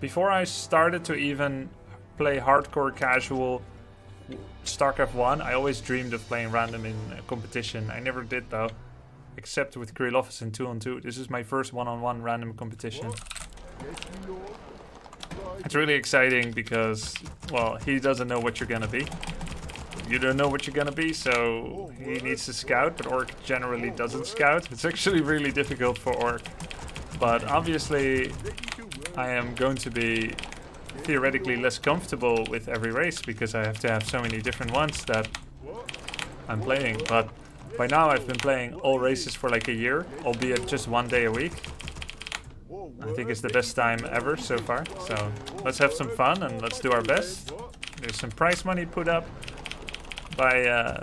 Before I started to even play hardcore casual StarCraft 1, I always dreamed of playing random in competition. I never did though, except with KnOfF in 2-on-2. This is my first one-on-one random competition. It's really exciting because, well, he doesn't know what you're gonna be. You don't know what you're gonna be, so he needs to scout, but Orc generally doesn't scout. It's actually really difficult for Orc. But obviously, I am going to be theoretically less comfortable with every race because I have to have so many different ones that I'm playing. But by now I've been playing all races for like a year, albeit just 1 day a week. I think it's the best time ever so far. So let's have some fun and let's do our best. There's some prize money put up by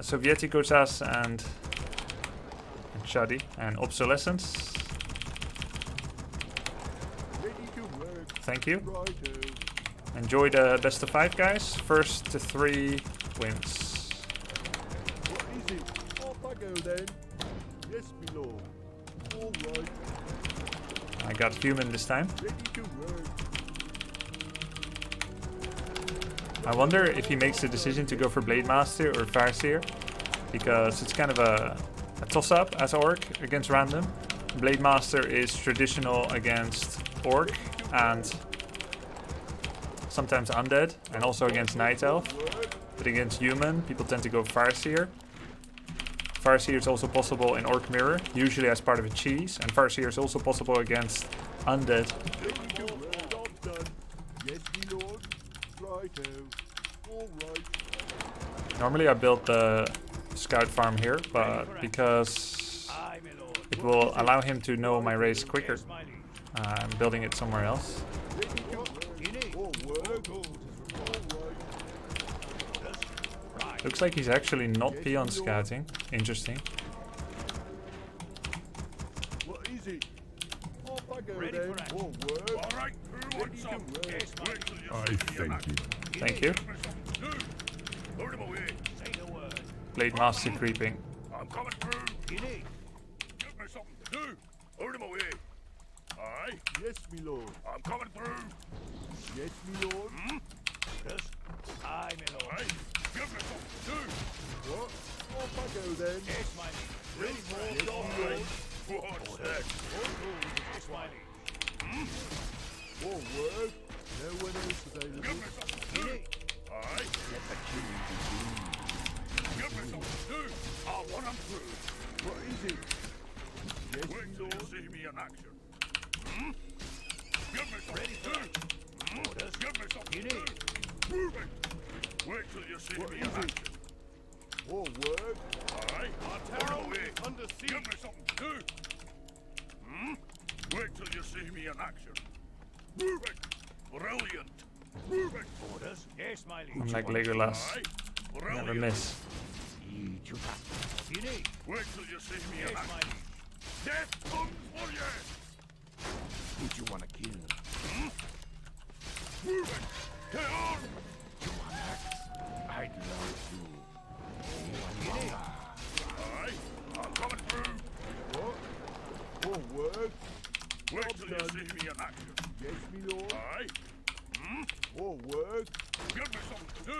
Sovietikosas and Shadi and Obsolescence. Thank you. Enjoy the best of 5, guys. First to 3 wins. What is it? Off I go then. Yes, my lord. All right. I got human this time. Ready to work. I wonder if he makes the decision to go for Blade Master or Farseer, because it's kind of a toss-up as Orc against random. Blade Master is traditional against Orc and sometimes Undead, and also against Night Elf. But against human, people tend to go Farseer. Farseer is also possible in Orc Mirror, usually as part of a cheese, and Farseer is also possible against Undead. Yes, my lord. Righto. All right. Normally I build the scout farm here, but because it will allow him to know my race quicker, I'm building it somewhere else. Looks like he's actually not peon scouting. Interesting. What is it? Off I go then. All work. All right, who wants some? Yes, I thank you. Thank you. Lord him away. Say the word. Blade Master creeping. I'm coming through. Give me something to do. Lord him away. Aye. Yes, my lord. I'm coming through. Yes, my lord. Yes. Aye, my lord. Aye. Give me something to do. What? Off I go then. Yes, my liege. Ready for What's that? Yes, my liege. All work. No one else available. Give me something to do. Aye. Let the killing begin. Give me something to do. I want him through. What is it? Yes, Wait my till you lord. see me in action. Give me something to do. Give me something to do. Move it. Wait till you see What me is in it? action. All work. Aye. Put him away. Under siege. Give me something to do. Wait till you see me in action. Move it. Brilliant. Move it. Orders? Yes, my liege. I'm like Legolas. Aye. Never Brilliant. miss. You need. Wait till you see me in Yes, my action. liege. Death comes for you. Who do you want to kill? Move it. Get on. I'd love to. Aye. I'm coming through. What? All work. Wait till you done. see me in action. Yes, my lord. Aye. All work. Give me something to do.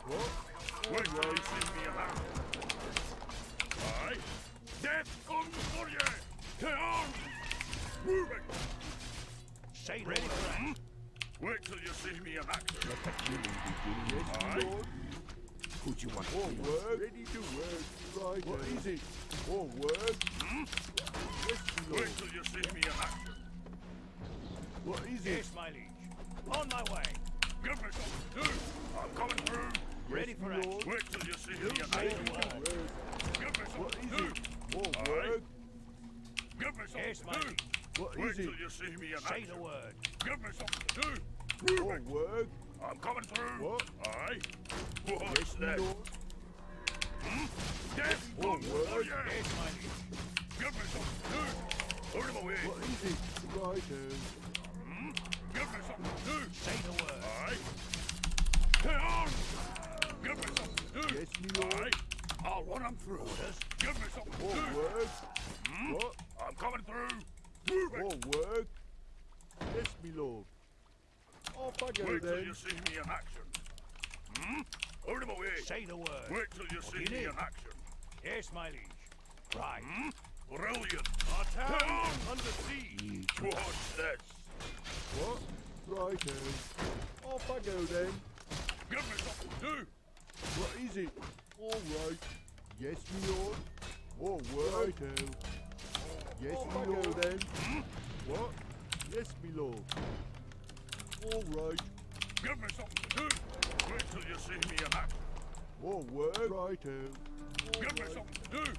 What? Wait till you see me in action. Aye. Death comes for you. Get on. Move it. Say ready for that. Wait till you see me in action. Let the killing begin. Yes, my Aye. lord. Who do you want to All kill? work. Ready to work. Right. What is it? All work. Yes, my lord. Wait till you see me in action. What is it? Yes, my liege. On my way. Give me something to do. I'm coming through. Ready Yes, for my action. lord. Wait till you see me in Ready action. to work. Give me What something is to do. it? All Aye. work. Give me something Yes, to my do. liege. What Wait is till it? you see me in Say action. the word. Give me something to do. Move All it. work. I'm coming through. What? Aye. Yes, What's my that? lord. Death All comes for work. you. Yes, my liege. Give me something to do. Put him away. What is it? Righto. Give me something to do. Say the word. Aye. Get on. Give me something to do. Yes, my lord. Aye. I'll run him through. Give me something to All do. work. What? I'm coming through. Move it. All work. Yes, my lord. Off I go Wait till then. you see me in action. Hmm? Out of my way. Say the word. Wait till you What see do you me need? in action. Yes, my liege. Right. Hmm? Brilliant. Our town Down. is under siege. What's this? What? Righto. Off I go then. Give me something to do. What is it? All right. Yes, me lord. All righto. Yes, Off me I go lord. then. What? Yes, me lord. All right. Give me something to do. Wait till you see me in action. All word. Righto. Give me something to do.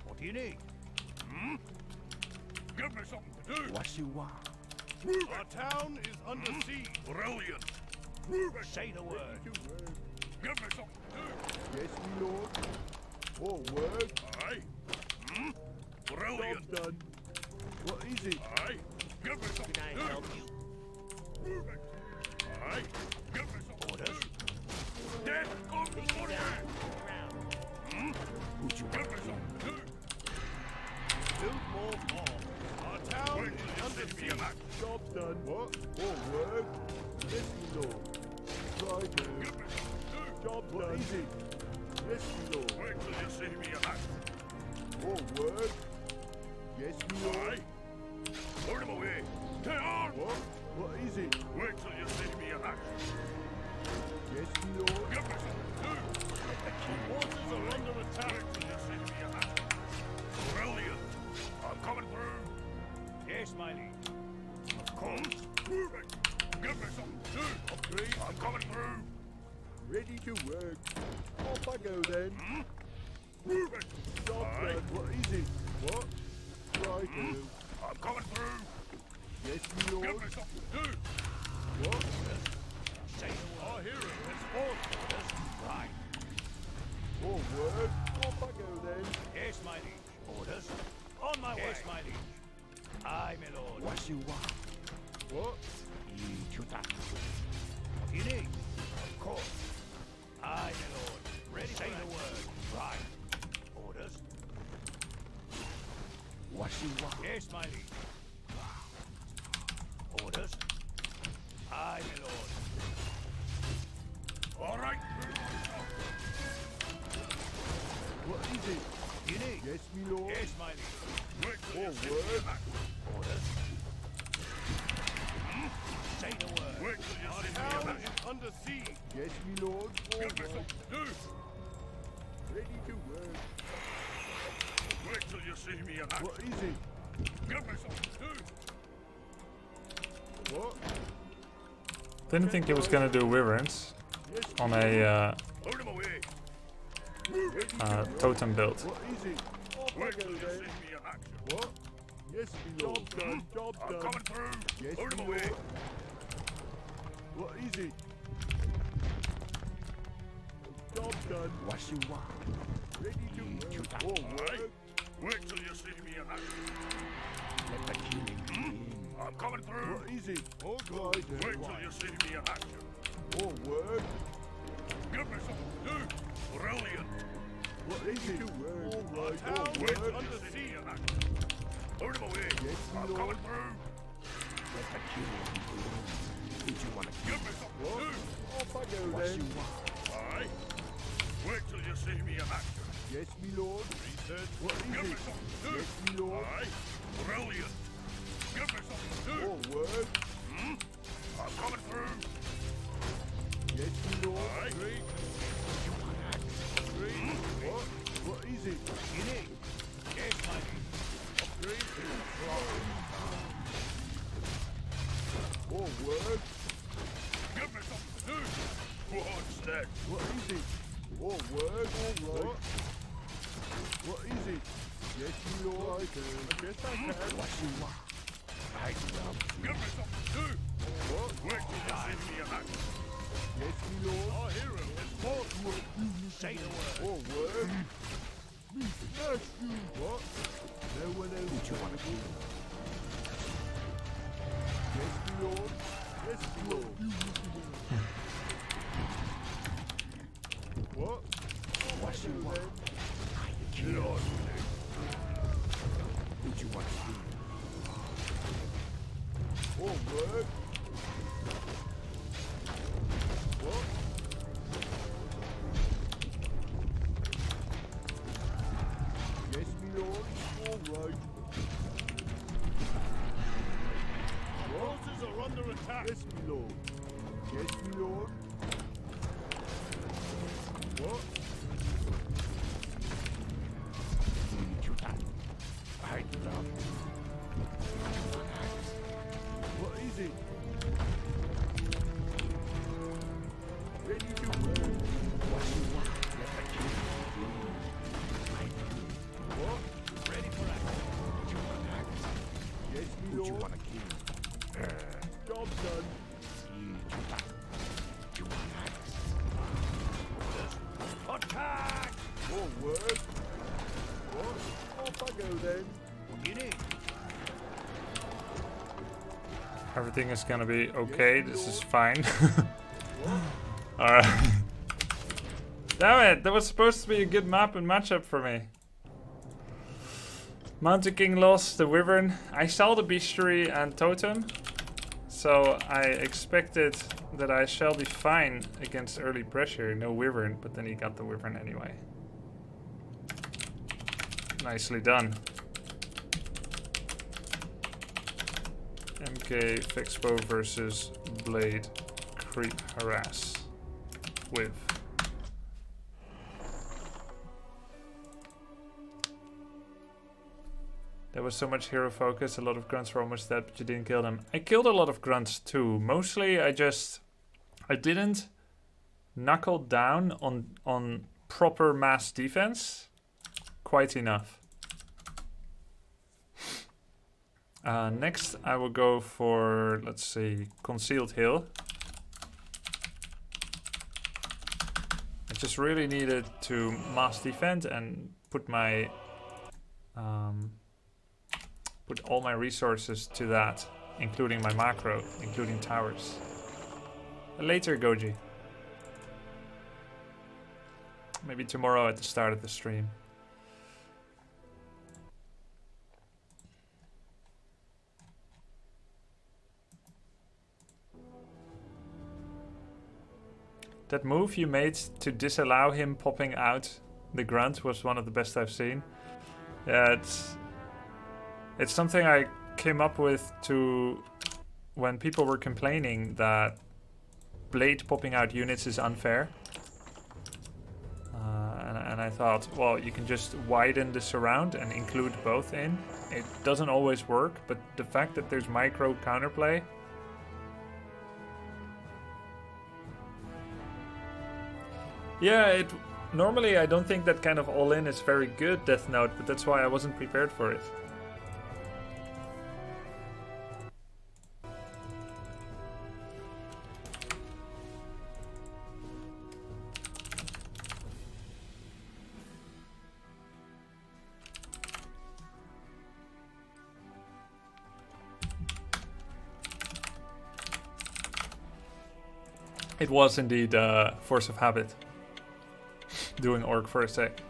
What do you need? Hmm? Give me something to do. What you want? Move Our it. town is under siege. Brilliant. Move it. Say the word. To word. Give me something to do. Yes, me lord. All word. Aye. Hmm? Job's Brilliant. done. What is it? Aye. Give me something to do. you? Move it. Aye. Give me something to Orders. do. Death comes for you. Hmm? Who'd you Give me something to do. Build more bombs. Our town Wait is till you under see me in siege. action. Job's done. What? All word. Yes, me lord. Righto. Give me something to do. Job's done. What is it? Yes, me lord. Wait till you see me in action. All word. Yes, me lord. Aye. Out of my way. Get on. What? What is it? Wait till you see me in action. Yes, me lord. Give me something to do. Forces are under attack. Wait till you see me in action. Brilliant. I'm coming through. Yes, my liege. Of Hmm? course. Move it. Give me something to do. Upgrade. I'm coming through. Ready to work. Off I go then. Hmm? Move it. Job's Aye. done. What is it? What? Righto. I'm coming through. Yes, me Give lord. me something to do. What? Say the word. Our hero is Orders. Right. All word. Off I go then. Yes, my liege. Orders. On my way. Yes, my liege. Aye, my lord. What you want? What? What do you need? Of course. Aye, my lord. Ready. Say the word. Right. Orders. What you want? Yes, my liege. Orders. Aye, my lord. all right. What is it? Do you need? Yes, me lord. Yes, my liege. Wait till All you see me word. in action. Orders. Say the word. Wait till you Our see me in town action. is under siege. Yes, me lord. All Give me right. something to do. Ready to work. Wait till you see me in action. What is it? Give me something to do. What? Didn't think he was gonna do wyverns Yes, on a Out of my way. Move it. totem build. What is it? Off I Wait go till you then. see me in action. What? Yes, me lord. Job's done. Job's I'm done. coming through. Yes, Out of me my way. lord. What is it? Job's done. What you want? Ready to work. All Aye. work. Wait till you see me in action. Let the killing begin. I'm coming through. What is it? Wait till you see me in action. All work. Give me something to do. Brilliant. What is it? All right. town All Wait work. till you see me in action. Out of my way. Yes, me I'm lord. coming through. Let the killing begin. Who'd you want to Give me something to What? do. Off I go What you then. want? Aye. Wait till you see me in action. Yes, me lord. Research. What is Give me it? something to do. Yes, me lord. Aye. Brilliant. Give me something to do. All work. Hmm? I'm coming through. Yes, me lord. Aye. What? What is it? You need? Yes, my liege. Upgrade. All work. Give me something to do. What's that? What is it? All work. All right. What is it? Yes, me lord. I guess I can. What you want? I love Give me something to do. What? Wait till you see me in action. Yes, me lord. Our hero is born. Say the word. All work. Yes, you. What? No one else. Who'd you want to kill? Yes, me lord. Yes, me lord. What? What you want? Then. I kill. Who'd you want to kill? All work. right. Forces are under attack. Yes, my lord. Yes, my lord. What? I love What is it? Ready to work. what you want. Let the king do. What? Ready for action. You want axe? Yes, my Who you lord. want to kill? Job done. You want axe? Attack! More work. What? Off I go then. What do you need? Everything is gonna be okay. This is fine. Alright. Damn it! That was supposed to be a good map and matchup for me. Mountain King lost the Wyvern. I saw the Beastery and Totem, so I expected that I shall be fine against early pressure. No Wyvern, but then he got the Wyvern anyway. Nicely done. MK Fexpo versus Blade Creep Harass with. There was so much hero focus, a lot of grunts were almost dead, but you didn't kill them. I killed a lot of grunts too. Mostly I didn't knuckle down on proper mass defense quite enough. Next I will go for, let's see, Concealed Hill. I just really needed to mass defend and put my put all my resources to that, including my macro, including towers. Later, Goji. Maybe tomorrow at the start of the stream. That move you made to disallow him popping out the grunt was one of the best I've seen. Yeah, it's something I came up with to when people were complaining that Blade popping out units is unfair. And I thought, well, you can just widen the surround and include both in. It doesn't always work, but the fact that there's micro counterplay. Yeah, normally I don't think that kind of all-in is very good, Death Note, but that's why I wasn't prepared for it. It was indeed force of habit. Doing orc for a sec.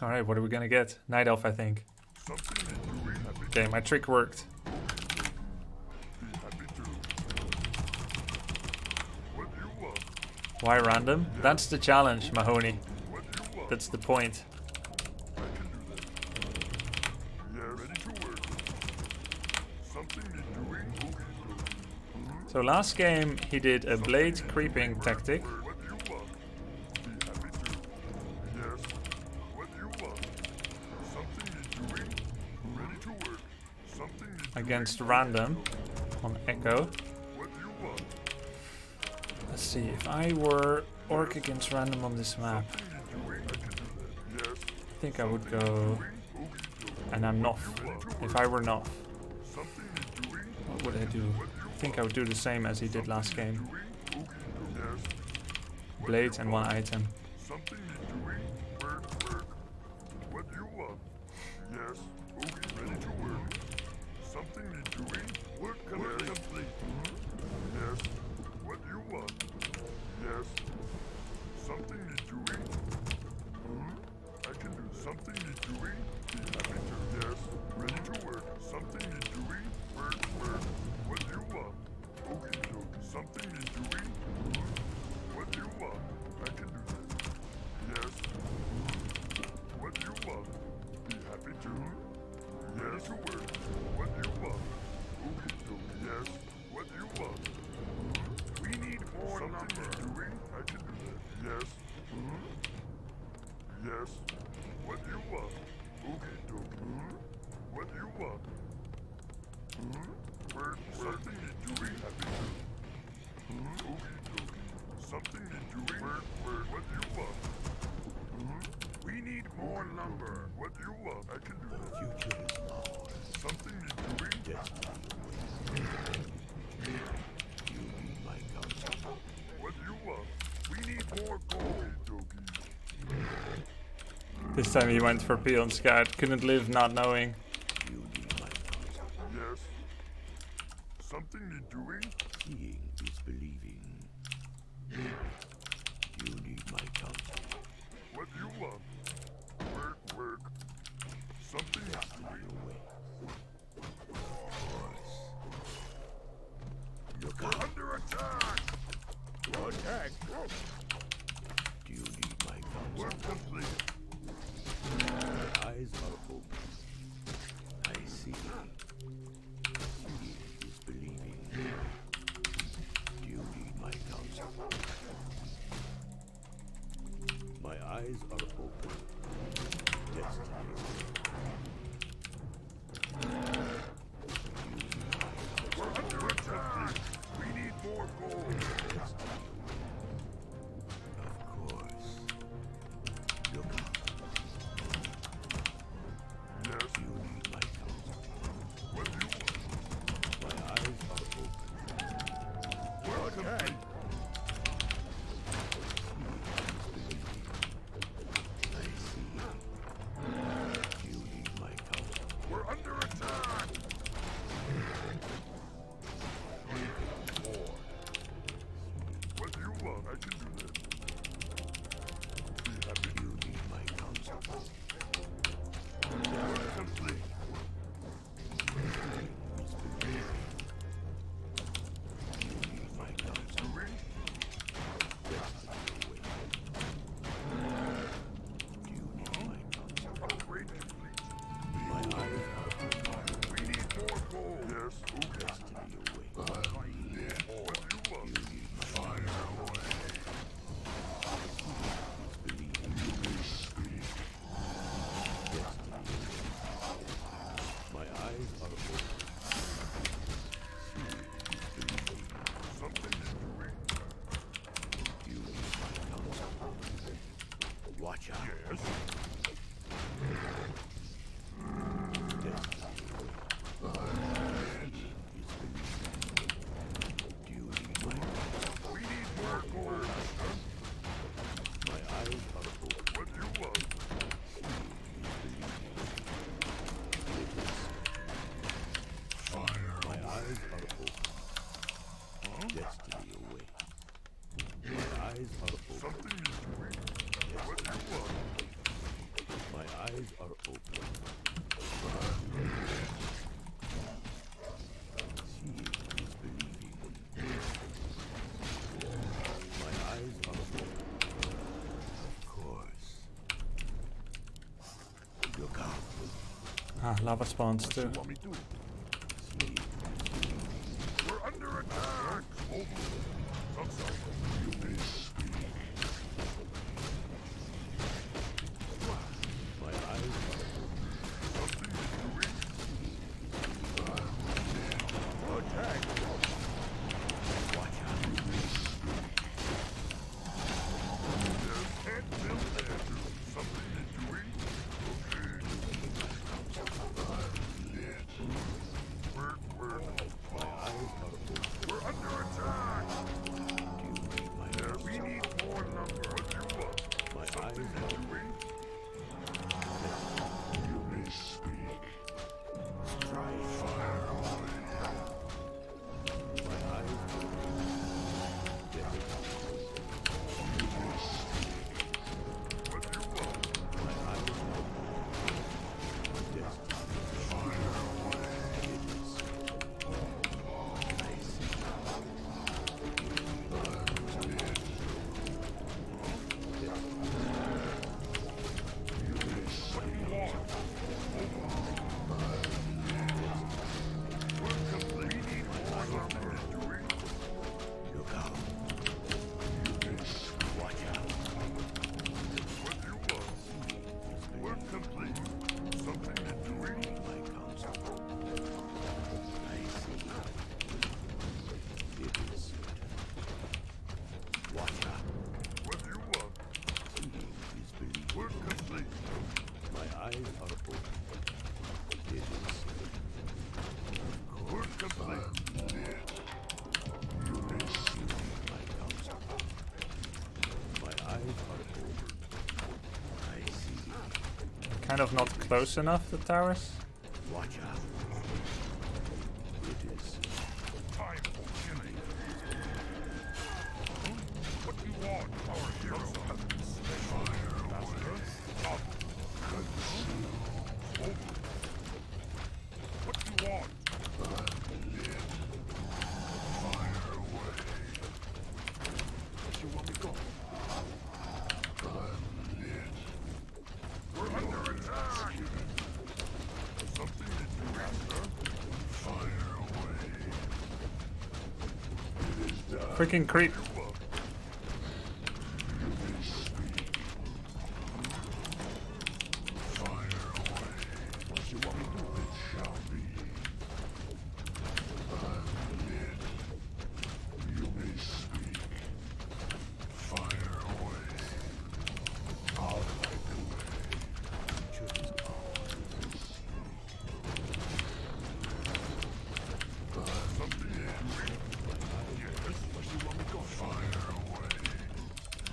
Alright, what are we gonna get? Night Elf, I think. Okay, my trick worked. Why random? That's the challenge, Mahoney. That's the point. So last game he did a blade creeping tactic. Against random on Echo. Let's see, if I were orc against random on this map, I think I would go, and I'm KnOfF. If I were KnOfF, what would I do? I think I would do the same as he did last game. Blade and one item. to work. What do you want? Okay, yes. What do you want? We need more lumber. Doing? I can do that. Yes. Yes. What do you want? Okay, what do you want? Something need doing. Happy to. Okay, something need doing. What do you want? We need more lumber. What do you want? I can do that. Future is ours. Something need doing. Destiny awaits. You need my counsel. What do you want? We need more gold. This time he went for peel and scout. Couldn't live not knowing. You need my counsel. Yes. Something need doing. Seeing is believing. You need my counsel. What do you want? Work. Something needs doing. Look We're out. under attack. Attack. Do you need my counsel? Work complete. My eyes are open. I see. Seeing is believing. Do you need my counsel? My eyes are open. Destiny. We're under attack. We need more gold. Of course. Look out. Yes. You need my counsel. What do you want? My eyes are open. We're complete. I see. You need my counsel. We're under attack. What do you want? I can do that. Be happy. You need my counsel. We're complete. You need my counsel. Doing? You need my counsel. Upgrade complete. My eyes are open. We need more gold. Yes. Okay. Destiny awaits. What do you want? You need my fire away. Believing. Destiny awaits. My eyes are open. Something is doing. You need my counsel. Watch out. Yes. Destiny do you need my counsel? We need more gold. My eyes are open. What do you want? Fire. My eyes are open. Destiny awaits. My eyes are open. Something is doing. What do you want? My eyes are open. Seeing is believing. My eyes are open. Of course. Look out. Ah, lava spawns too. Want me to? Seeing. We're under attack. I'm sorry. My eyes are open. Something is doing. Attack. Watch out. Yes. Can't build there. Something is doing. Okay. Work. My eyes are open. We're under attack. Do you need my Yes. We need My eyes are open. It is Work complete. you may see my counsel. My eyes are open. I see. Kind of not close enough, the towers. Watch out. It is Time for killing. What do you want? Our hero has been slain. Fire master. Up. Over. What do you want? Fire away. You want me gone? We're under attack. Something to do, master. Fire away. It is done. Freaking creep. Fire away. What you want me to do? It shall be. Unlit. You may speak. Fire away. I'll light the way. choose Something to do. Yes. What you want me to go? Fire away.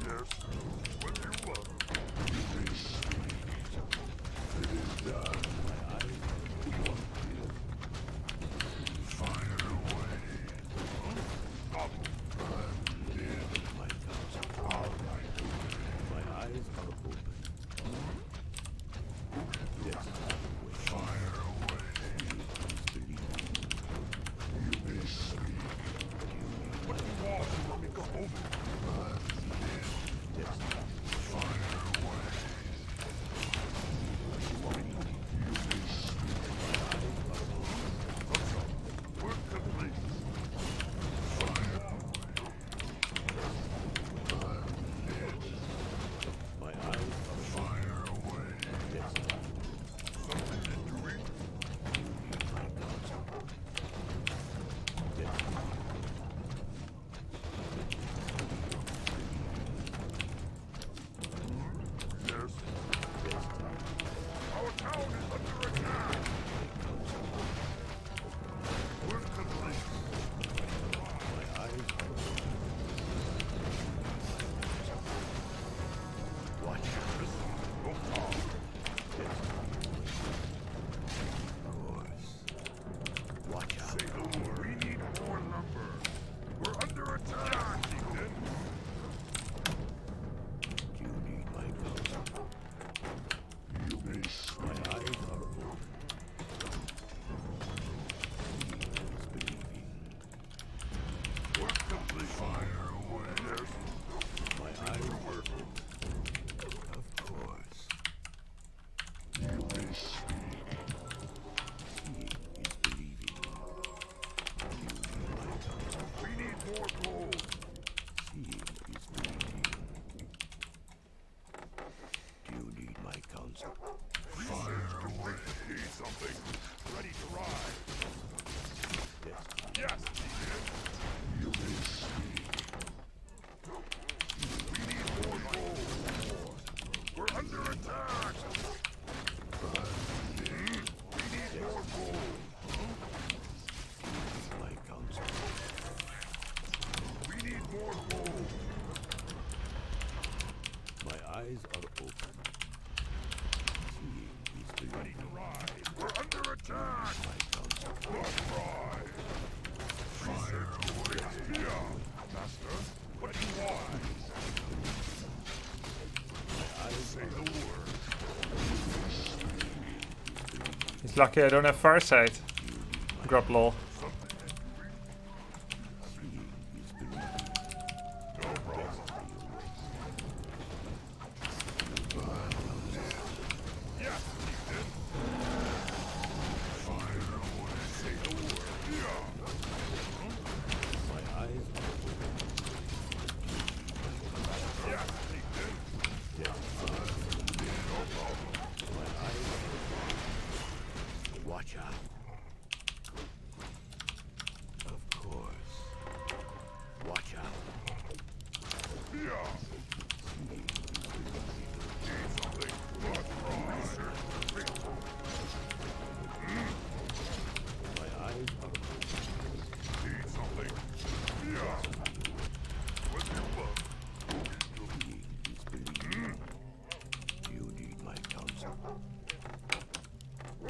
Yes. What do you want? You may speak. It is done. Fire away. Up. Unlit. my counsel. I'll light the way. My eyes are open. Yes. Fire away. Believe You may speak. What do you want? You want me to go over? yes. Fire away. You want me to go? You may speak. Work complete. Fire away. My eyes are Fire away. yes. Something to do. My counsel. Yes. Yes. Our town is under attack. Work complete. My eyes are open. Watch out. Go on. Yes. Of course. Watch out. Say the word. We need more lumber. We're under attack, Chieftain. Do you need my counsel? You may My eyes are open. He is believing. work complete. Fire away. Yes. My eyes are open. Of course. You may speak. Seeing is believing. You need my counsel. We need more gold. Seeing is believing. Do you need my counsel? Fire away. Need something. Ready to ride. Yes. Yes, Chieftain. You may speak. We need more gold. We're under attack. We need more gold. My counsel. We need more gold. My eyes are open. Seeing is Ready to believing. ride. We're under attack. My counsel. Let's ride. Fire away. Yeah, Master. What do you want? Say the word. He's lucky I don't have farsight. Grub lol. Seeing is believing. No problem. Yes, Chieftain. Fire away. Say the word. Yeah. My eyes are open. Yes, Chieftain. Yes. No problem. My eyes are open. Watch out. Of course. Watch out. Yeah. Need something. Let's ride.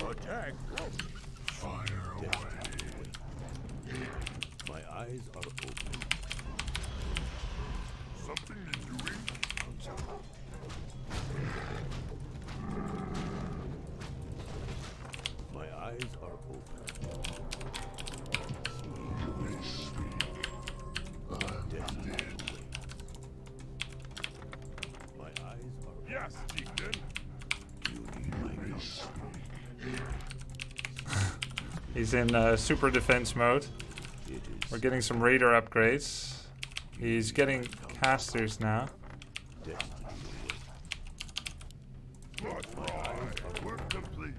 Attack! Fire away. My eyes are open. Something you're doing? My eyes are open. They speak. I'm dead. My eyes are open. Yes, chieftain. You need my counsel. He's in super defense mode. It is We're getting some raider upgrades. He's getting casters now. destiny. Not right. Work complete.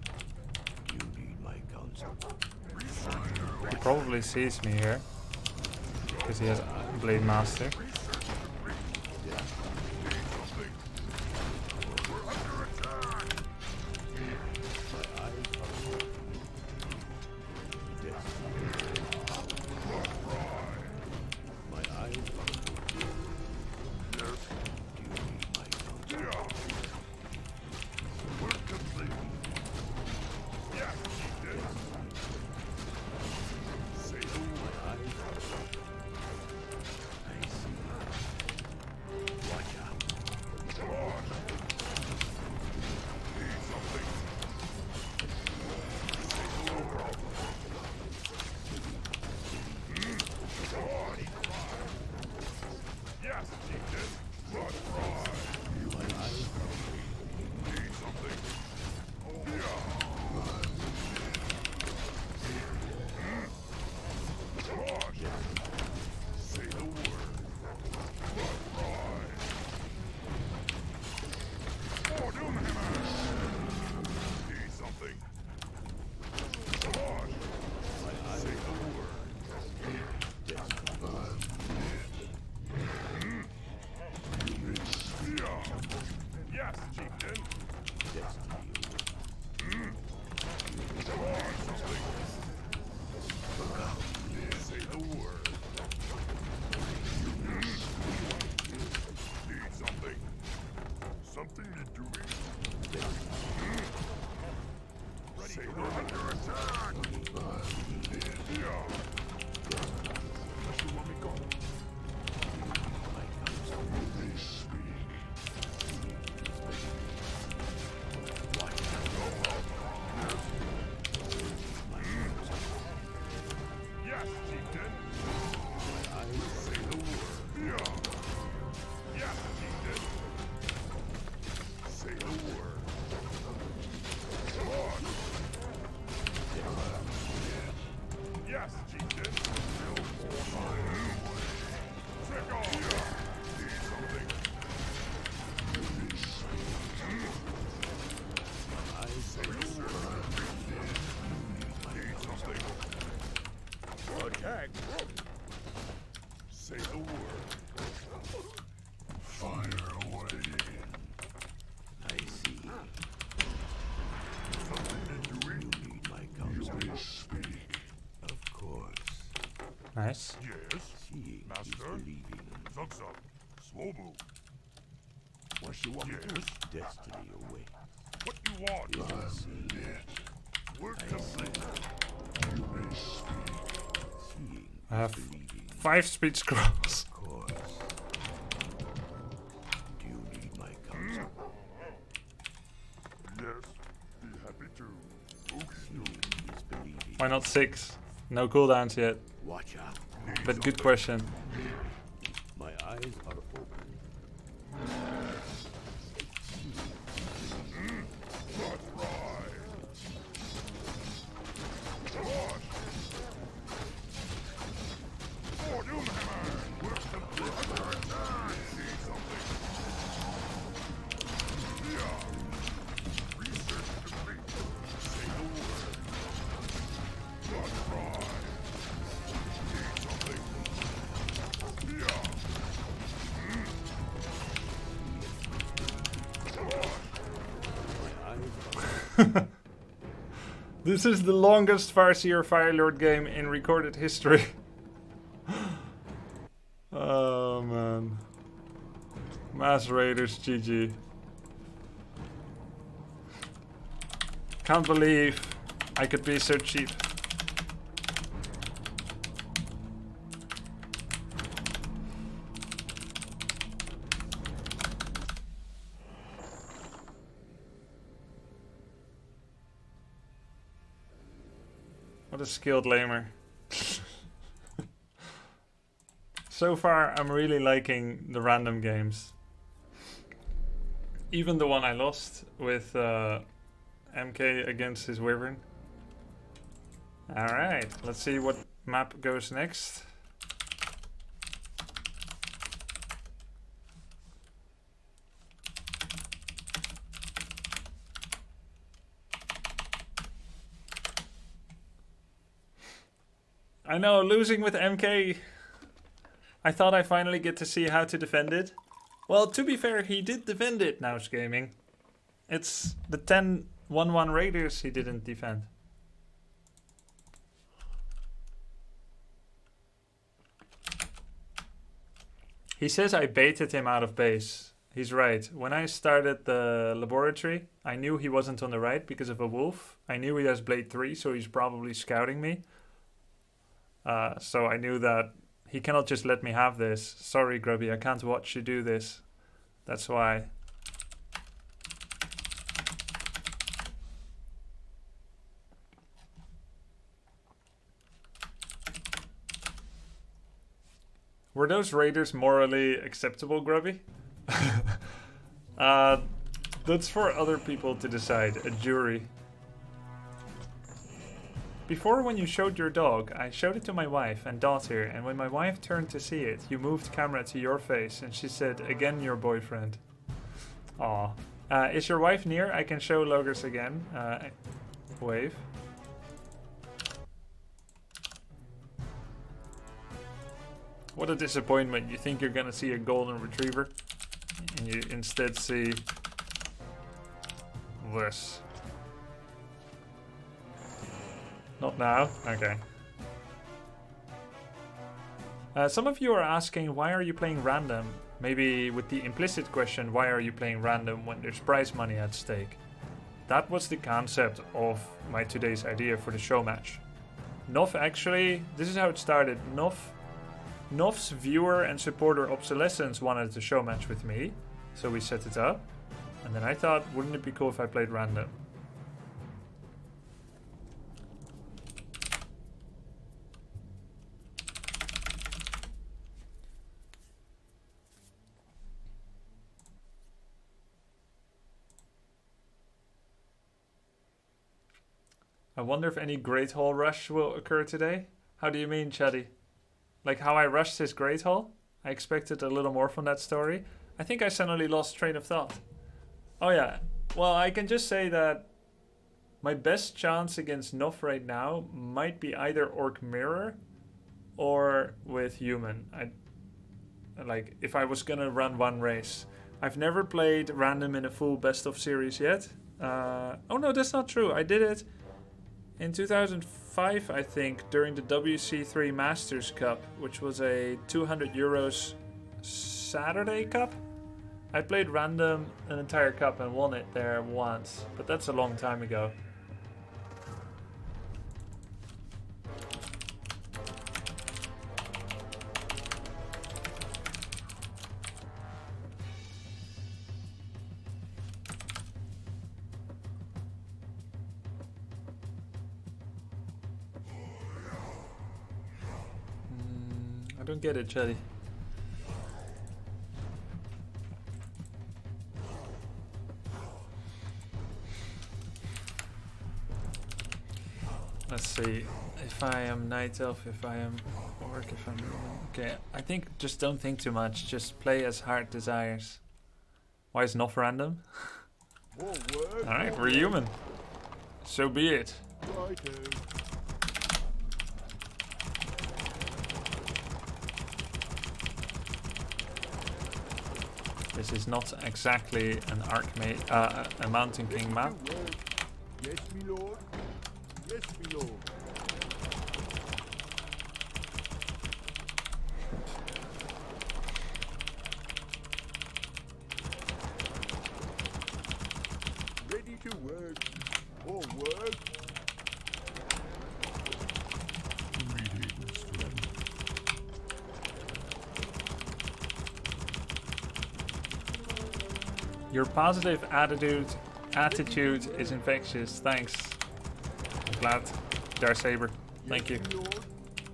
You need my counsel. He probably sees me here. Because he has Blade Master. Attack! Say the word. Fire away. I see. Something you're doing? You need my counsel. You may speak. Of course. Nice. Yes. Seeing Master? is believing. Zug-zug. Swobu. What you want me to do? Yes. Destiny away. What you want? I'm dead. Work I complete. You may speak. Seeing I have is believing. 5 speed scrolls. Of course. Do you need my counsel? Yes. Be happy to. Okay. Seeing is believing. Why not 6? No cooldowns yet. Watch out. But good question. My eyes are open. That's right. Come on. Oh, Doomhammer. Work complete. Under attack. See something. Yeah. Research complete. Say the word. That's right. See something. Yeah. Come on. My eyes are This is the longest Farseer Firelord game in recorded history. Oh man. Mass Raiders GG. Can't believe I could be so cheap. What a skilled lamer. So far, I'm really liking the random games. Even the one I lost with MK against his Wyvern. Alright, let's see what map goes next. I know, losing with MK. I thought I finally get to see how to defend it. Well, to be fair, he did defend it, KnOfF Gaming. It's the 10-1-1 Raiders he didn't defend. He says I baited him out of base. He's right. When I started the laboratory, I knew he wasn't on the right because of a wolf. I knew he has Blade 3, so he's probably scouting me. So I knew that he cannot just let me have this. Sorry, Grubby, I can't watch you do this. That's why. Were those raiders morally acceptable, Grubby? That's for other people to decide, a jury. Before, when you showed your dog, I showed it to my wife and daughter, and when my wife turned to see it, you moved camera to your face, and she said, again your boyfriend. Aw. Is your wife near? I can show logos again. Wave. What a disappointment. You think you're gonna see a golden retriever, and you instead see this. Not now? Okay. Some of you are asking, why are you playing random? Maybe with the implicit question, why are you playing random when there's prize money at stake? That was the concept of my today's idea for the show match. KnOfF actually, this is how it started. KnOff's viewer and supporter Obsolescence wanted the show match with me, so we set it up. And then I thought, wouldn't it be cool if I played random? I wonder if any Great Hall rush will occur today. How do you mean, Chaddy? Like how I rushed his Great Hall? I expected a little more from that story. I think I suddenly lost train of thought. Oh yeah, well I can just say that my best chance against KnOfF right now might be either Orc Mirror or with Human. Like if I was gonna run one race. I've never played random in a full best of series yet. Oh no, that's not true. I did it in 2005, I think, during the WC3 Masters Cup, which was a 200 euros Saturday Cup. I played random an entire cup and won it there once, but that's a long time ago. I don't get it, Chetty. Let's see. If I am Night Elf, if I am Orc, if I'm... Okay, I think just don't think too much. Just play as heart desires. Why is KnOfF random? Alright, we're human. So be it. This is not exactly an a Mountain King map. Yes, my lord. Yes, my lord. Ready to work. More work. Greetings, friend. Your positive attitude is infectious. Thanks. I'm glad. Darsaber. Thank you. Yes, my lord.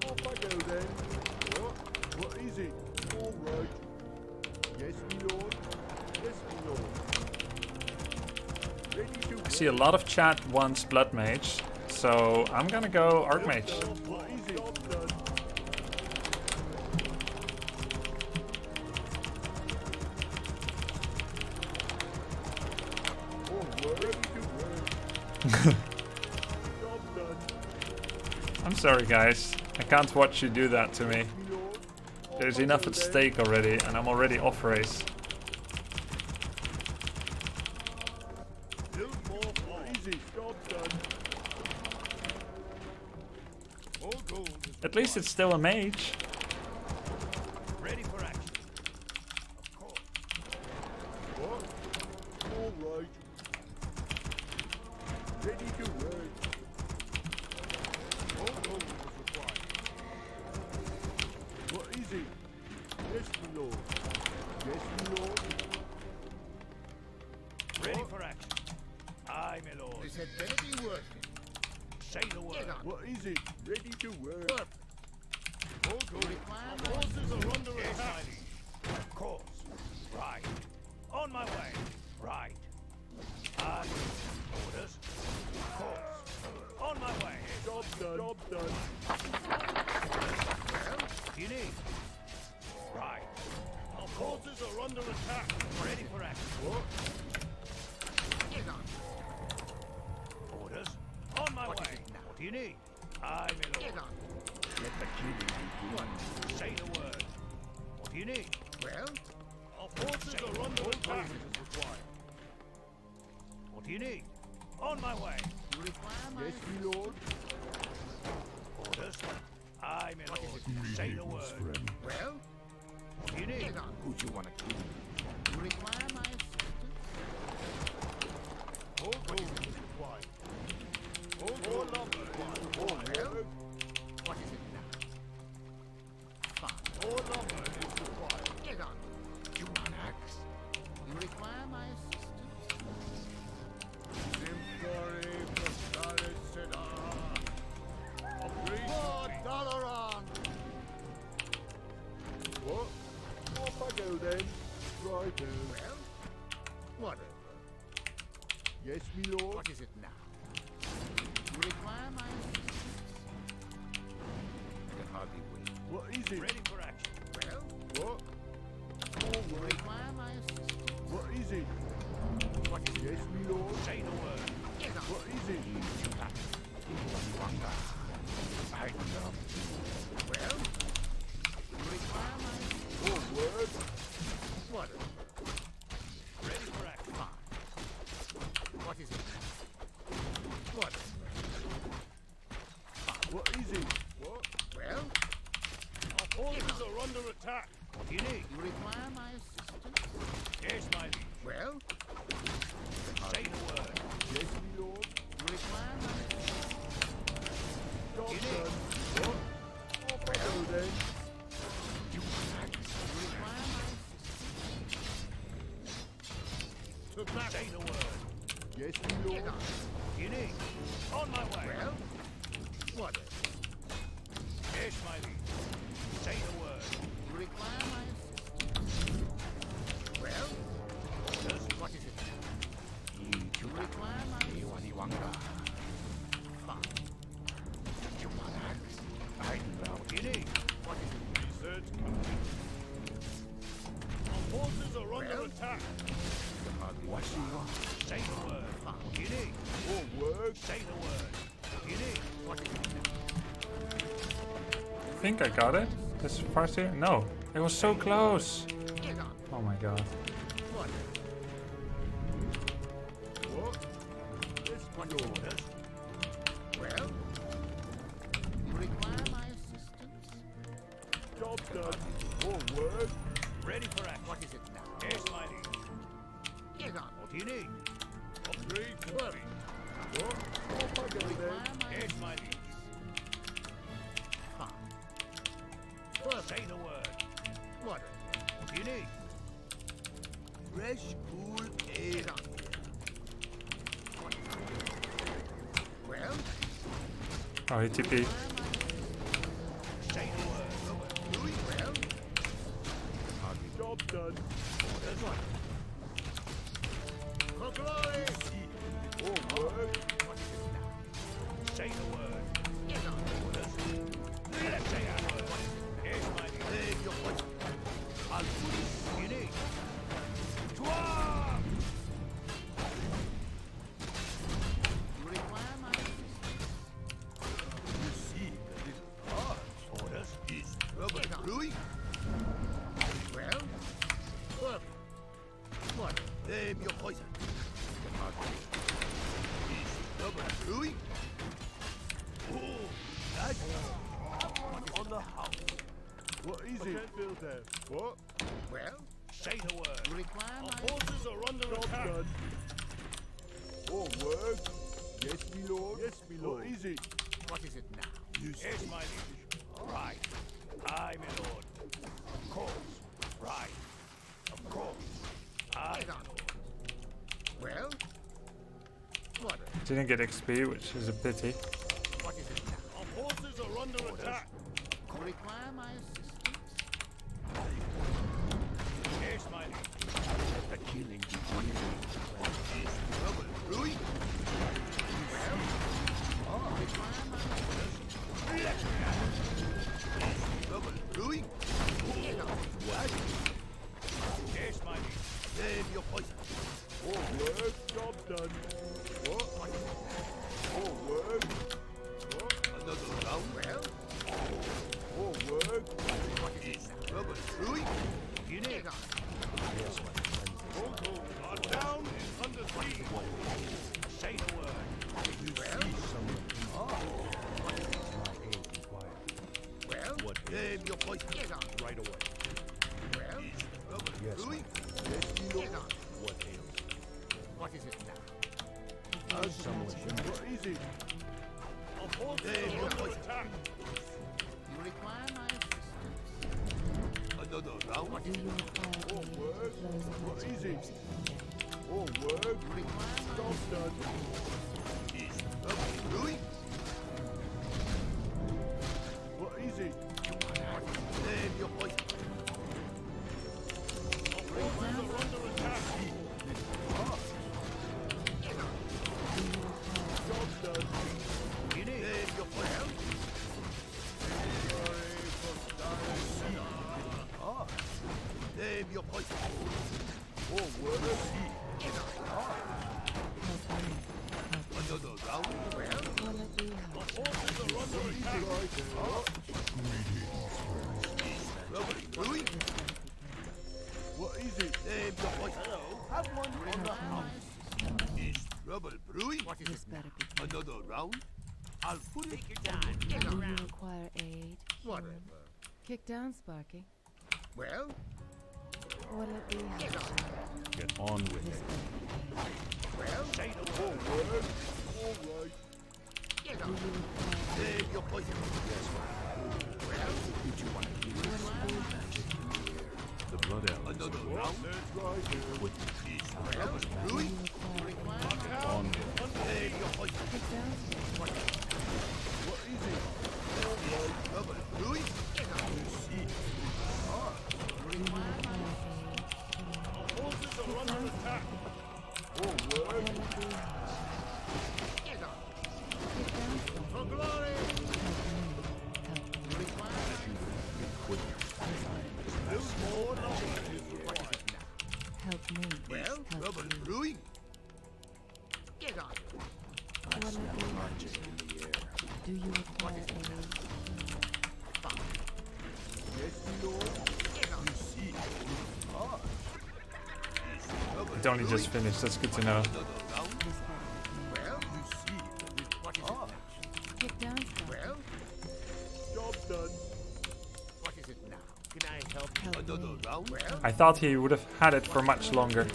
Off I go then. What is it? All right. Yes, my lord. Yes, my lord. Ready to I see a lot of chat wants Blood Mage, so I'm gonna go Archmage. What is it? Job done. All right. Ready to work. Job done. I'm sorry, guys. I can't watch you do that to me. My lord. There's enough at stake already, and I'm already off race. Build more. What is it? Job done. More gold is At least it's still a mage. ready for action. Of course. What? All right. Ready to work. More gold is required. What is it? Yes, my lord. Yes, my lord. Ready for action. Aye, my lord. This had better be worth it. Say the word. What is it? Ready to work. More gold. Forces are under attack. Of course. Right. On my way. Right. Aye. Orders. Of course. On my way. Job done. Job done. You need. Right. Our forces are under attack. Ready for action. What? Get on. Orders. On my What is way. it now? What do you need? Aye, my Get lord. on. Let the king be one. Say the word. What do you need? Well, Our forces are under attack. What do you need? On my way. you require my Yes, my lord. Orders. Aye, my lord. Say the word. Friend. well, What do you need? get on. Who do you want to kill? You require my assistance. More gold is required. More lumber is required. Well, what is it now? Fine. More lumber is required. Get on. You want axe? You require my assistance. Simplary Prostaris Seda. For Dalaran. What? Off I go then. Right then. Well, whatever. Yes, my lord. What is it now? You require my assistance. I can hardly wait. What is it? Ready for action. Well, What? All you right. require my assistance. What is it? What is it? Yes, my lord. Say the word. Get on. What is it? I love Well, you require my All word. whatever. Ready for action. Fine. What is it? Whatever. What is it? What? Well, Our forces are under attack. What do you need? you require my assistance. Yes, my liege. Well, Say the word. Yes, my lord. you require my assistance. Job You done. need. What? Off I go then. You require my assistance. Say the word. Yes, my Get lord. on. You need. On my way. Well, whatever. Yes, my liege. Say the word. You require my assistance. Well, Orders. what is it now? You require my assistance. Fine. You want axe? I love. What do you need? What is it? Research complete. Our forces are under Well? attack. What do you want? Say the word. What do you need? All word. Say the word. What do you need? What is it now? I think I got it. This part here? No. It was so close. Get on. Oh my god. Whatever. What? Yes, my What is lord. orders? Well, you require my assistance. Job done. All word. Ready for action. What is it now? Yes, my liege. Get on. What do you need? Upgrade complete. What? Oh, he TP. Say the word. Well, Job done. Orders. for glory. More work. Say the word. Get on. Orders. Let's say our word. Yes, my dear. Save your voice. I'll put it in it. To arms! You require my assistance. You see that this arms orders is trouble Get on. brewing. Well, look. What? Name your poison. Is trouble brewing? Oh, that's on the house. What is it? I can't build there. What? Well, Say the word. you require my Forces are under Job attack. done. More work. Yes, me lord. Yes, me lord. What is it? What is it now? You Yes, my liege. Right. Aye, my lord. Of course. Right. Of course. Aye, Get my on. lord. Well, what? Didn't get XP, which is a pity. What is it now? Our forces are under attack. You require my assistance. Yes, my liege. The killing is trouble brewing. Require my Let me at it. Is trouble brewing? Get on. What? Yes, my liege. Name your poison. More work. Job done. What? More work. What? Another round. Well, More work. what is it Is now? trouble brewing? You need Get on. Our town is under siege. Say the word. Well, What? Name your poison. get on. Right away. Well, Is trouble brewing? get on. What ails? What is it now? What is it? Our forces are under attack. You require my assistance. Another round. What is it now? More work. What is it? More work. You require my Job done. Is trouble brewing? What is it? Name your poison. Our forces are under attack. Job done. You need. Name your poison. Name your poison. More work. Another round. Our forces are under attack. Trouble brewing? What is it? Name your poison. Hello. Have one on the house. Is trouble brewing? What is it now? Another round? I'll put it down. Get Do on. you require aid? Whatever. Kick down, Sparky. Well, Will it be get on. Get on with this it. Well, Say the More word. work. All right. get Do on. you require Name your poison. Well, The blood elves Another round? Let's ride here. Is trouble brewing? on Name your poison. kick down? What is it? Trouble brewing? get on. Do you require aid? Forces are under attack. More work. Will it be Get on. kick down? For glory. Help me. You require my Build more numbers. What is it now? Help me. Well, Help Trouble you. brewing? get on. Will it be Do you require aid? Yes, me lord. Get on. It only just finished, that's good to know. Another round? This way. Well, what is it now? Kick down, Sparky. Well, Job done. what is it now? Can I help? Help Another me. round? Well, I thought he would have had it for much longer.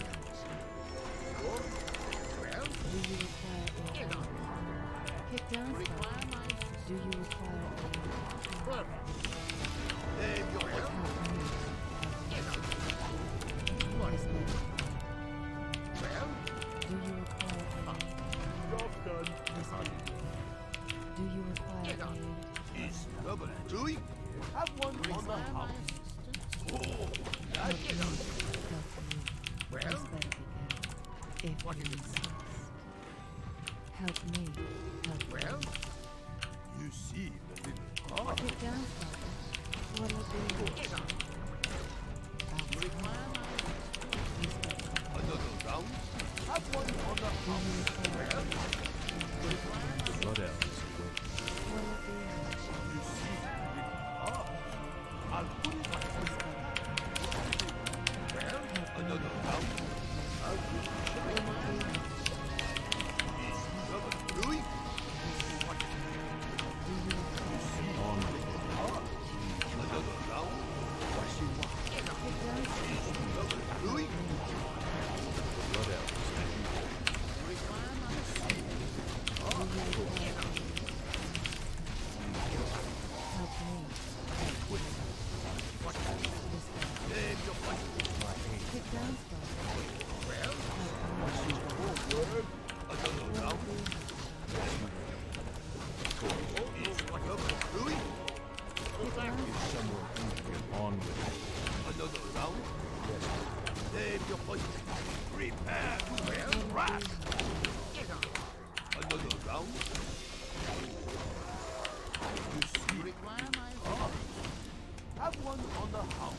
well, Do you require aid? get on. Kick down, Sparky. Require my Do you require aid? well, Name your poison. Help me. get on. This way. Well, Do you require aid? Job done. This way. Do Do you require aid? Is trouble brewing? Have one on the house. Help me. Help you. Well, This better be good. If what you is it? insist. Help me. Help you. Well, you seem a little hard. Get down, Father. What'll it be? This better be good. Another round? Have one on the Do you require aid? Blood elves. What'll it be? You seem a little hard. I'll put it This better be good. Well, another round? What'll it be? Is trouble brewing? Do you require Hard. Another round? Get down, Father. Is trouble brewing? Blood elves. Help me. This better. Name your fight. Get down, Father. Well, Help me. another round? Is trouble brewing? Get down. On with it. Another round? Name your fight. Prepare to wear wrath. Another round? You see, require my Have one on the house.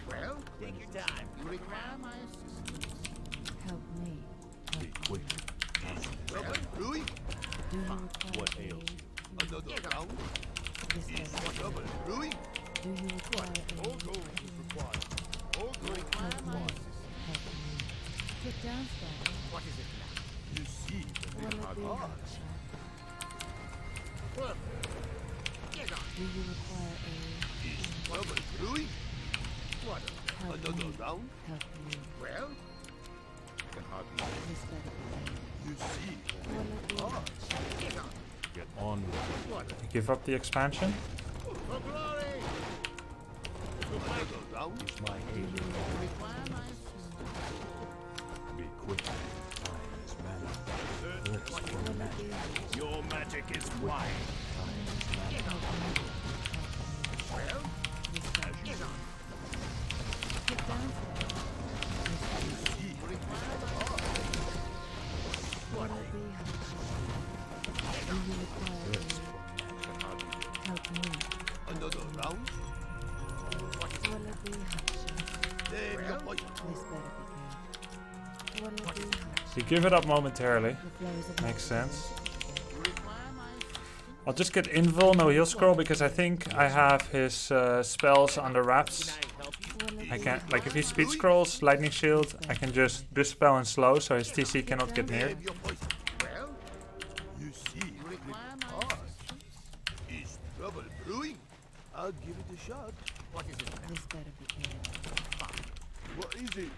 well, Take your time. You require my assistance. Help me. Be quick. trouble brewing? Do you require What aid? ails you? Another round? This Is better. trouble brewing? Do you require aid? gold is required. All gold. Help me. Help me. Get down, Father. What is it now? You see, What'll it be? Do you require aid? is trouble brewing? What? Help Another me. round? Help me. Well, This better be good. you see, What'll it be? Get on with it. what? Give up the expansion. For glory! Another round? Use my Do aid. you require Require my assistance. Be quick. Time is mana. Thirst for What'll it magic. be? Your magic is wide. Time is mana. Help me. Well, This better be good. Get down, Father. you see, What'll it be? Do you require Thirst aid? for magic. Help me. another round? What'll it be? Name your fight. This better be good. What'll it be? So you give it up momentarily. The flows of Makes sense. Require my assistance. I'll just get invul, no heal scroll, because I think I have his spells under wraps. What'll it I be? can, like, if he speed scrolls, lightning shield, I can just dispel and slow, so his TC cannot get near. Name your fight. Well, you see, Require my hard. assistance. Is trouble brewing? I'll give it a shot. What is it now? This better be good. What is it?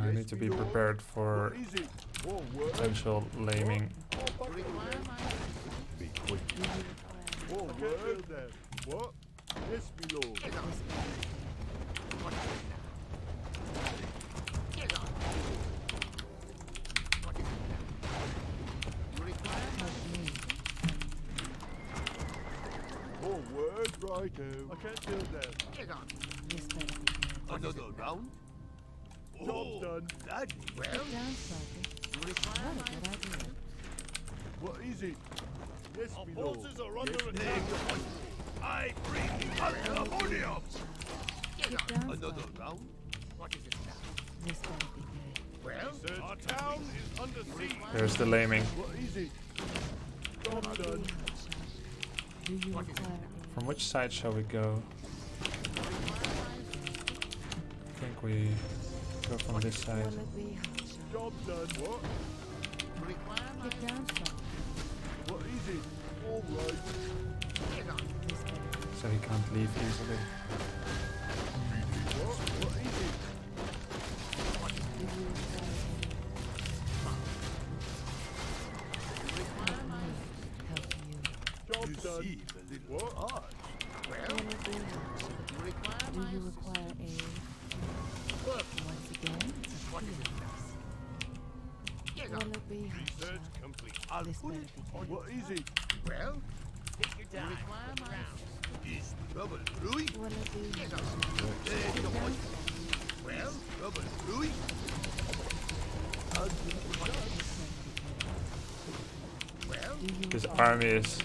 I need to be prepared for What is it? More work. potential laming. Require my assistance. Be quick. Do you require More work. Then. What? Yes, my lord. this better be good? What is it now? Get on. What is it now? Require Help me. More work, righto. I can't do that. Get on. This better be good. Another round? Job done. That well, Get down, Father. Require What a good idea. What is it? Yes, Our my lord. forces are under Yes, name your fight. I bring pandemonium. Get down, Another Father. round? What is it now? This better be good. Well, Our town is under siege. There's the laming. What is it? Job What'll it done. be, Hotshot? Do you require aid? From which side shall we go? I think we go from this side. What'll it be, Hotshot? Job done. What? Require my Get down, Father. What is it? All right. This better be good. So he can't leave easily. What? What is it? Do you require aid? require my Help you. Job you done. seem a little What? hard. Well, What'll it be, Hotshot? require Do my you assistance. require aid? Once again, it's a feeling. What'll it be, Hotshot? Search complete. I'll This put better it be good. What is it? well. Take your time. Look around. Is trouble brewing? Wanna do Take your point. Well, trouble brewing? His army is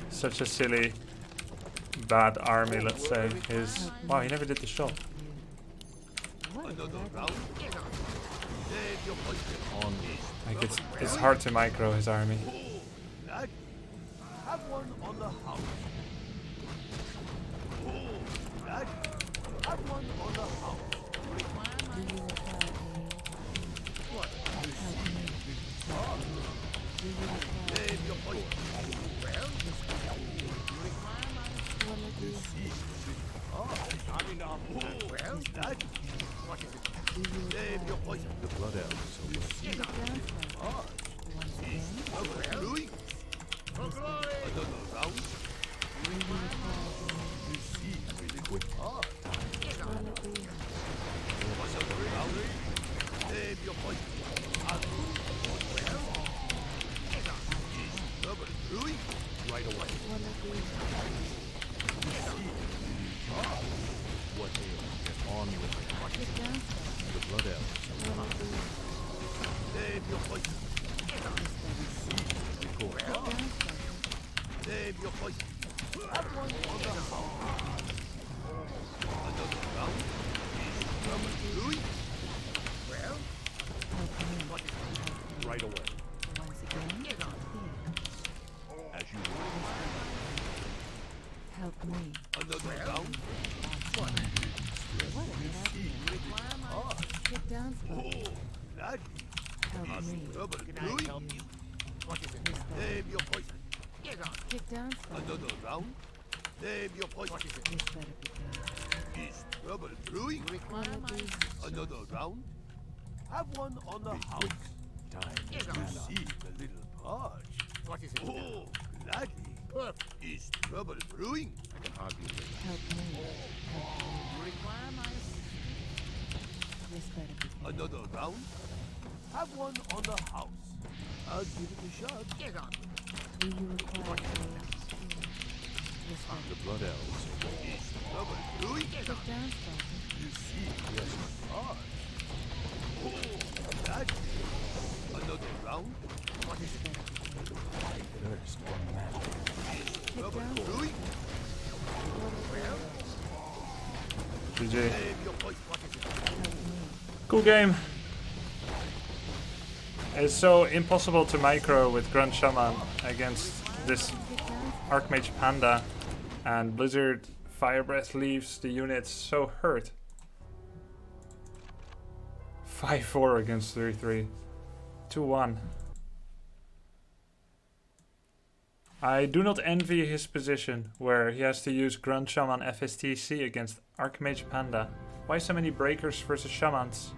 such a silly, bad army, let's say. His... Wow, he never did the shot. Another round? Take your point. Like, it's hard to micro his army. Lad, have one on the house. Oh, lad, have one on the house. do you require What? do you require Take your point. Well, wanna do Not enough. well, lad, what is it? do you Take your point. The blood elves. get down from once again Trouble brewing? Another round? do you require You see, really quick. wanna do Another round? Take your point. Well, is trouble brewing? Right away. wanna do What ails? Get on with it. get down from The blood elves. wanna do Take your point. get down from Take your point. Have one on the house. Another round? Is trouble brewing? Well, right away. once again here As you help me another round? what a good idea get down from Oh, lad, help me trouble brewing? What is it? Save your point. get down from Another round? Save your point. this better be good Is trouble brewing? wanna do Another round? Have one on the house. Time. You see the little purge. What is it? Oh, gladly. Is trouble brewing? I can hardly wait. help me this better be good Another round? Have one on the house. I'll give it a shot. do you require this better The blood elves. Is trouble brewing? get down from You see, yes, purge. Oh, gladly. Another round? this better be good Thirst for magic. get Trouble down brewing? GG. Save your point. What is it? help me Cool game. It's so impossible to micro with Grunt Shaman against this get down Archmage Panda, and Blizzard Fire Breath leaves the units so hurt. 5-4 against 3-3. 2-1. I do not envy his position, where he has to use Grunt Shaman FSTC against Archmage Panda. Why so many Breakers versus Shamans?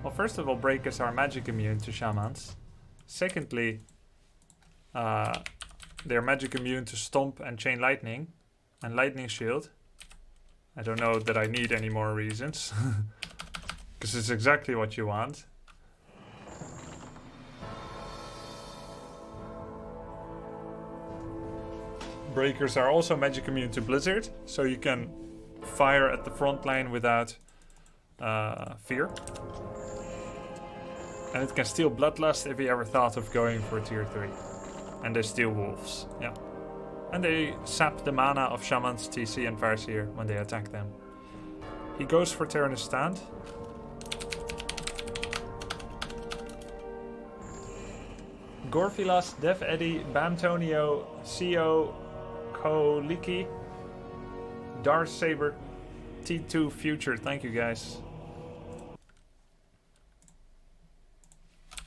Well, first of all, Breakers are magic immune to Shamans. Secondly, they're magic immune to Stomp and Chain Lightning and Lightning Shield. I don't know that I need any more reasons. Because it's exactly what you want. Breakers are also magic immune to Blizzard, so you can fire at the front line without fear. And it can steal Bloodlust if he ever thought of going for tier 3. And they steal Wolves, yeah. And they sap the mana of Shamans, TC and Farseer when they attack them. He goes for Tyrannus Stand. Gorfilas, Dev Eddy, Bamtonio, CO, Koliki, Darth Saber, T2 Future. Thank you guys.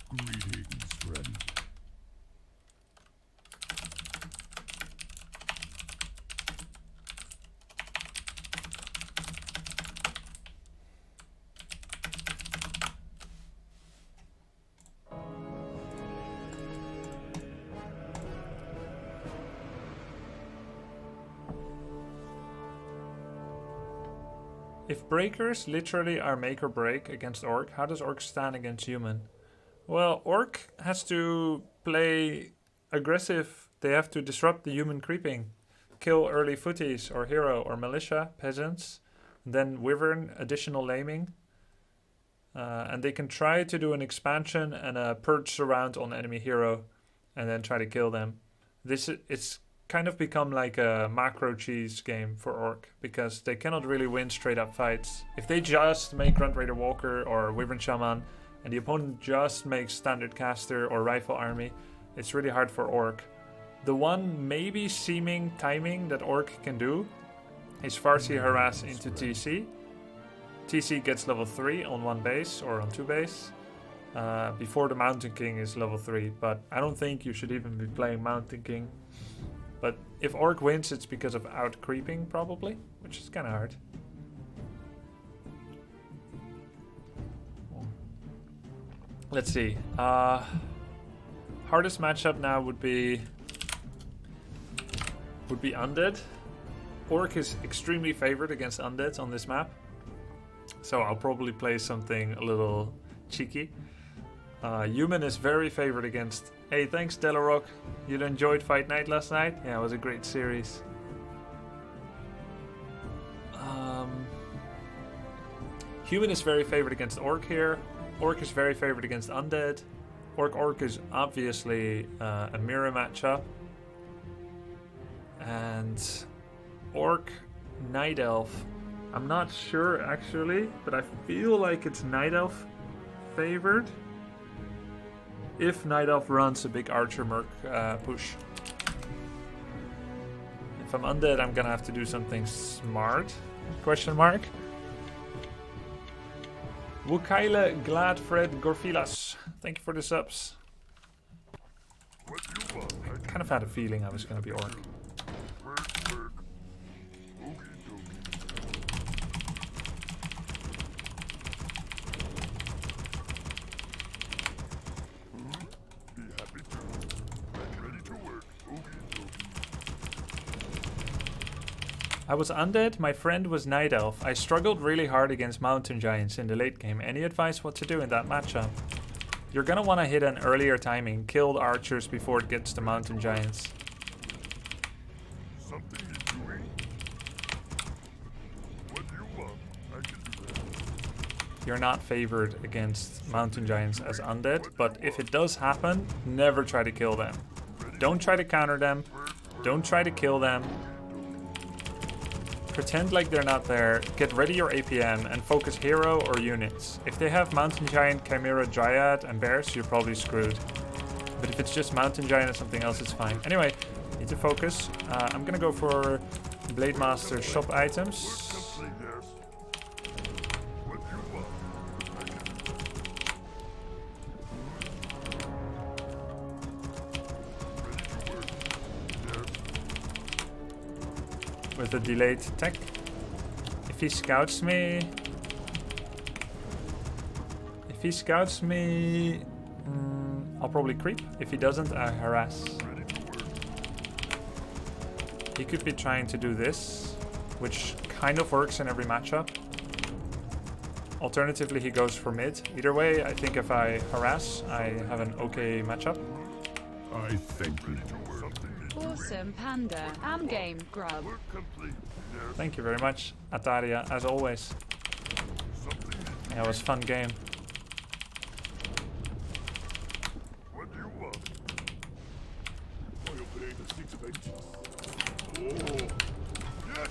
Greetings, friend. If Breakers literally are make or break against Orc, how does Orc stand against Human? Well, Orc has to play aggressive They have to disrupt the human creeping. Kill early footies or hero or militia, peasants. Then wyvern, additional laming. And they can try to do an expansion and a purge surround on enemy hero. And then try to kill them. It's kind of become like a macro cheese game for Orc. Because they cannot really win straight up fights. If they just make Grunt Raider Walker or Wyvern Shaman. And the opponent just makes Standard Caster or Rifle Army. It's really hard for Orc. The one maybe seeming timing that Orc can do is Farsi Harass into TC. TC gets level 3 on 1 base or on 2 base. Before the Mountain King is level 3. But I don't think you should even be playing Mountain King. But if Orc wins, it's because of out creeping probably. Which is kind of hard. Let's see. Hardest matchup now would be Undead. Orc is extremely favored against Undead on this map. So I'll probably play something a little cheeky. Human is very favored against... Hey, thanks Delarock. You enjoyed Fight Night last night? Yeah, it was a great series. Human is very favored against Orc here. Orc is very favored against Undead. Orc is obviously a mirror matchup. And Orc Night Elf. I'm not sure actually, but I feel like it's Night Elf favored. If Night Elf runs a big Archer Merc push. If I'm Undead, I'm gonna have to do something smart. Question mark. Wukaile Gladfred Gorfilas. Thank you for the subs. What you want? I kind of had a feeling I was going to be Orc. Work. Okie dokie. Be happy to. I'm ready to work. Okie dokie. I was Undead, my friend was Night Elf. I struggled really hard against Mountain Giants in the late game. Any advice what to do in that matchup? You're gonna want to hit an earlier timing. Kill the archers before it gets to Mountain Giants. Something you're doing? What do you want? I can do that. You're not favored against Mountain Giants as Undead, but if it does happen, never try to kill them. Don't try to counter them. Don't try to kill them. Pretend like they're not there, get ready your APM and focus hero or units. If they have Mountain Giant, Chimera, Dryad and Bears, you're probably screwed. But if it's just Mountain Giant or something else, it's fine. Anyway, need to focus. I'm gonna go for Blade Master shop items. Complete, yes. What do you want? I can do With a delayed tech. If he scouts me... I'll probably creep. If he doesn't, I harass. He could be trying to do this, which kind of works in every matchup. Alternatively, he goes for mid. Either way, I think if I harass, I have an okay matchup. I thank you. Awesome, Panda. I'm game, Grub. Work complete. Yes. Thank you very much, Ataria, as always. Something. Yeah, it was a fun game. What do you want? I obey the six benches. Oh, yes.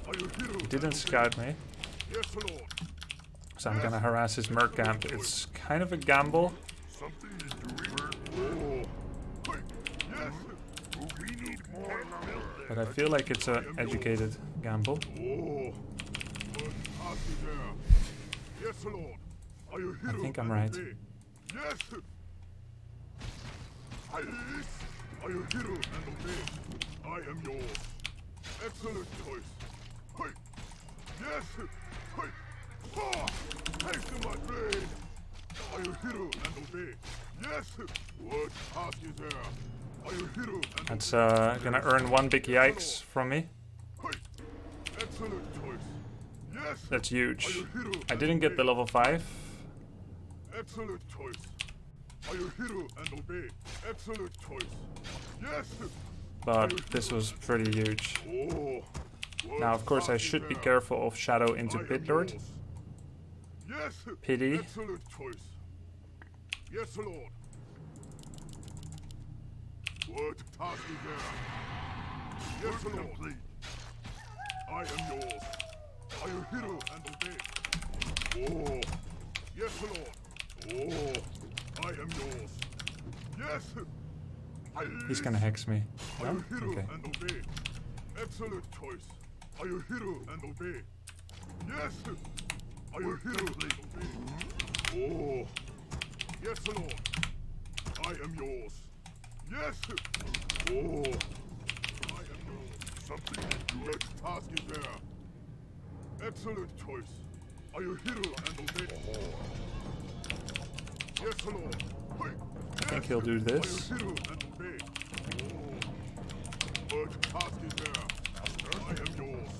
Are you hero? He didn't scout me, Yes, Lord. so I'm gonna harass his Merc camp. It's kind of a gamble. Something you're doing? Oh, hey, yes. We need more lumber. But I feel like it's an educated gamble. Oh, but are you there? Yes, Lord. Are you hero? think I'm and right. obey? Yes. Yes. Are you hero and obey? I am yours. Excellent choice. Hey. Yes. Hey. Ah. Take to my blade. Are you hero and obey? Yes. What path is there? Are you hero and That's gonna earn one big yikes from me. Hey. Excellent choice. Yes. That's Are huge. you hero I and didn't get the obey? level 5. Excellent choice. Are you hero and obey? Excellent choice. Yes. But this was pretty huge. Oh. Now, of course, I should be careful of Shadow into Pitlord. Yes. Pity. Excellent choice. Yes, Lord. What task is there? Yes, Lord. I am yours. Are you hero and obey? Oh. Yes, Lord. Oh. I am yours. Yes. He's gonna hex me. Are No? you hero Okay. and obey? Excellent choice. Are you hero and obey? Yes. Are you hero and obey? Oh. Yes, Lord. I am yours. Yes. Oh. I am yours. Something to do. What task is there? Excellent choice. Are you hero and obey? Yes, Lord. Hey. I think he'll do this. Are you hero and obey? What task is there? Master, I am yours.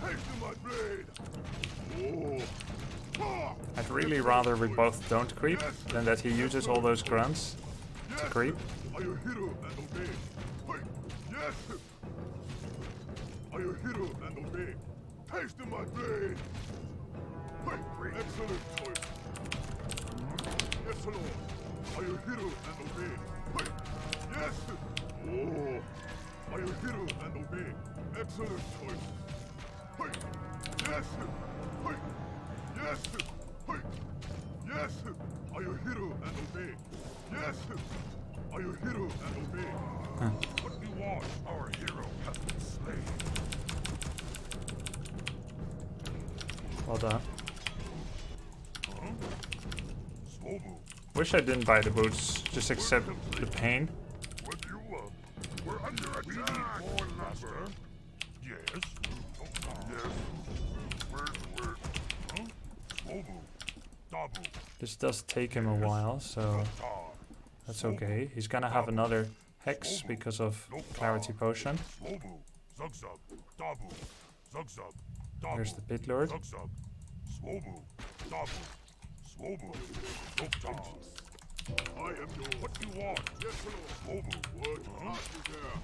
Take to my blade. Oh. Ah. I'd really rather we both don't creep than that he uses all those grunts to creep. Are you hero and obey? Hey. Yes. Are you hero and obey? Taste of my blade. Hey. Excellent choice. Yes, Lord. Are you hero and obey? Hey. Yes. Oh. Are you hero and obey? Excellent choice. Hey. Yes. Hey. Yes. Hey. Yes. Are you hero and obey? Yes. Are you hero and obey? What we want, our hero has been slain. Well done. Slow move. Wish I didn't buy the boots, just accept the pain. What do you want? We're under attack. We need more lumber. Yes. Yes. Where? Huh? Slow move. Double. This does take him a while, so that's okay. He's gonna have another hex because of Clarity Potion. Slow move. Zug zug. Double. Zug zug. Double. Here's the Pitlord. Zug zug. Slow move. Double. Slow move. Zug I am yours. What do you want? Yes, Lord. Slow move. What task is there?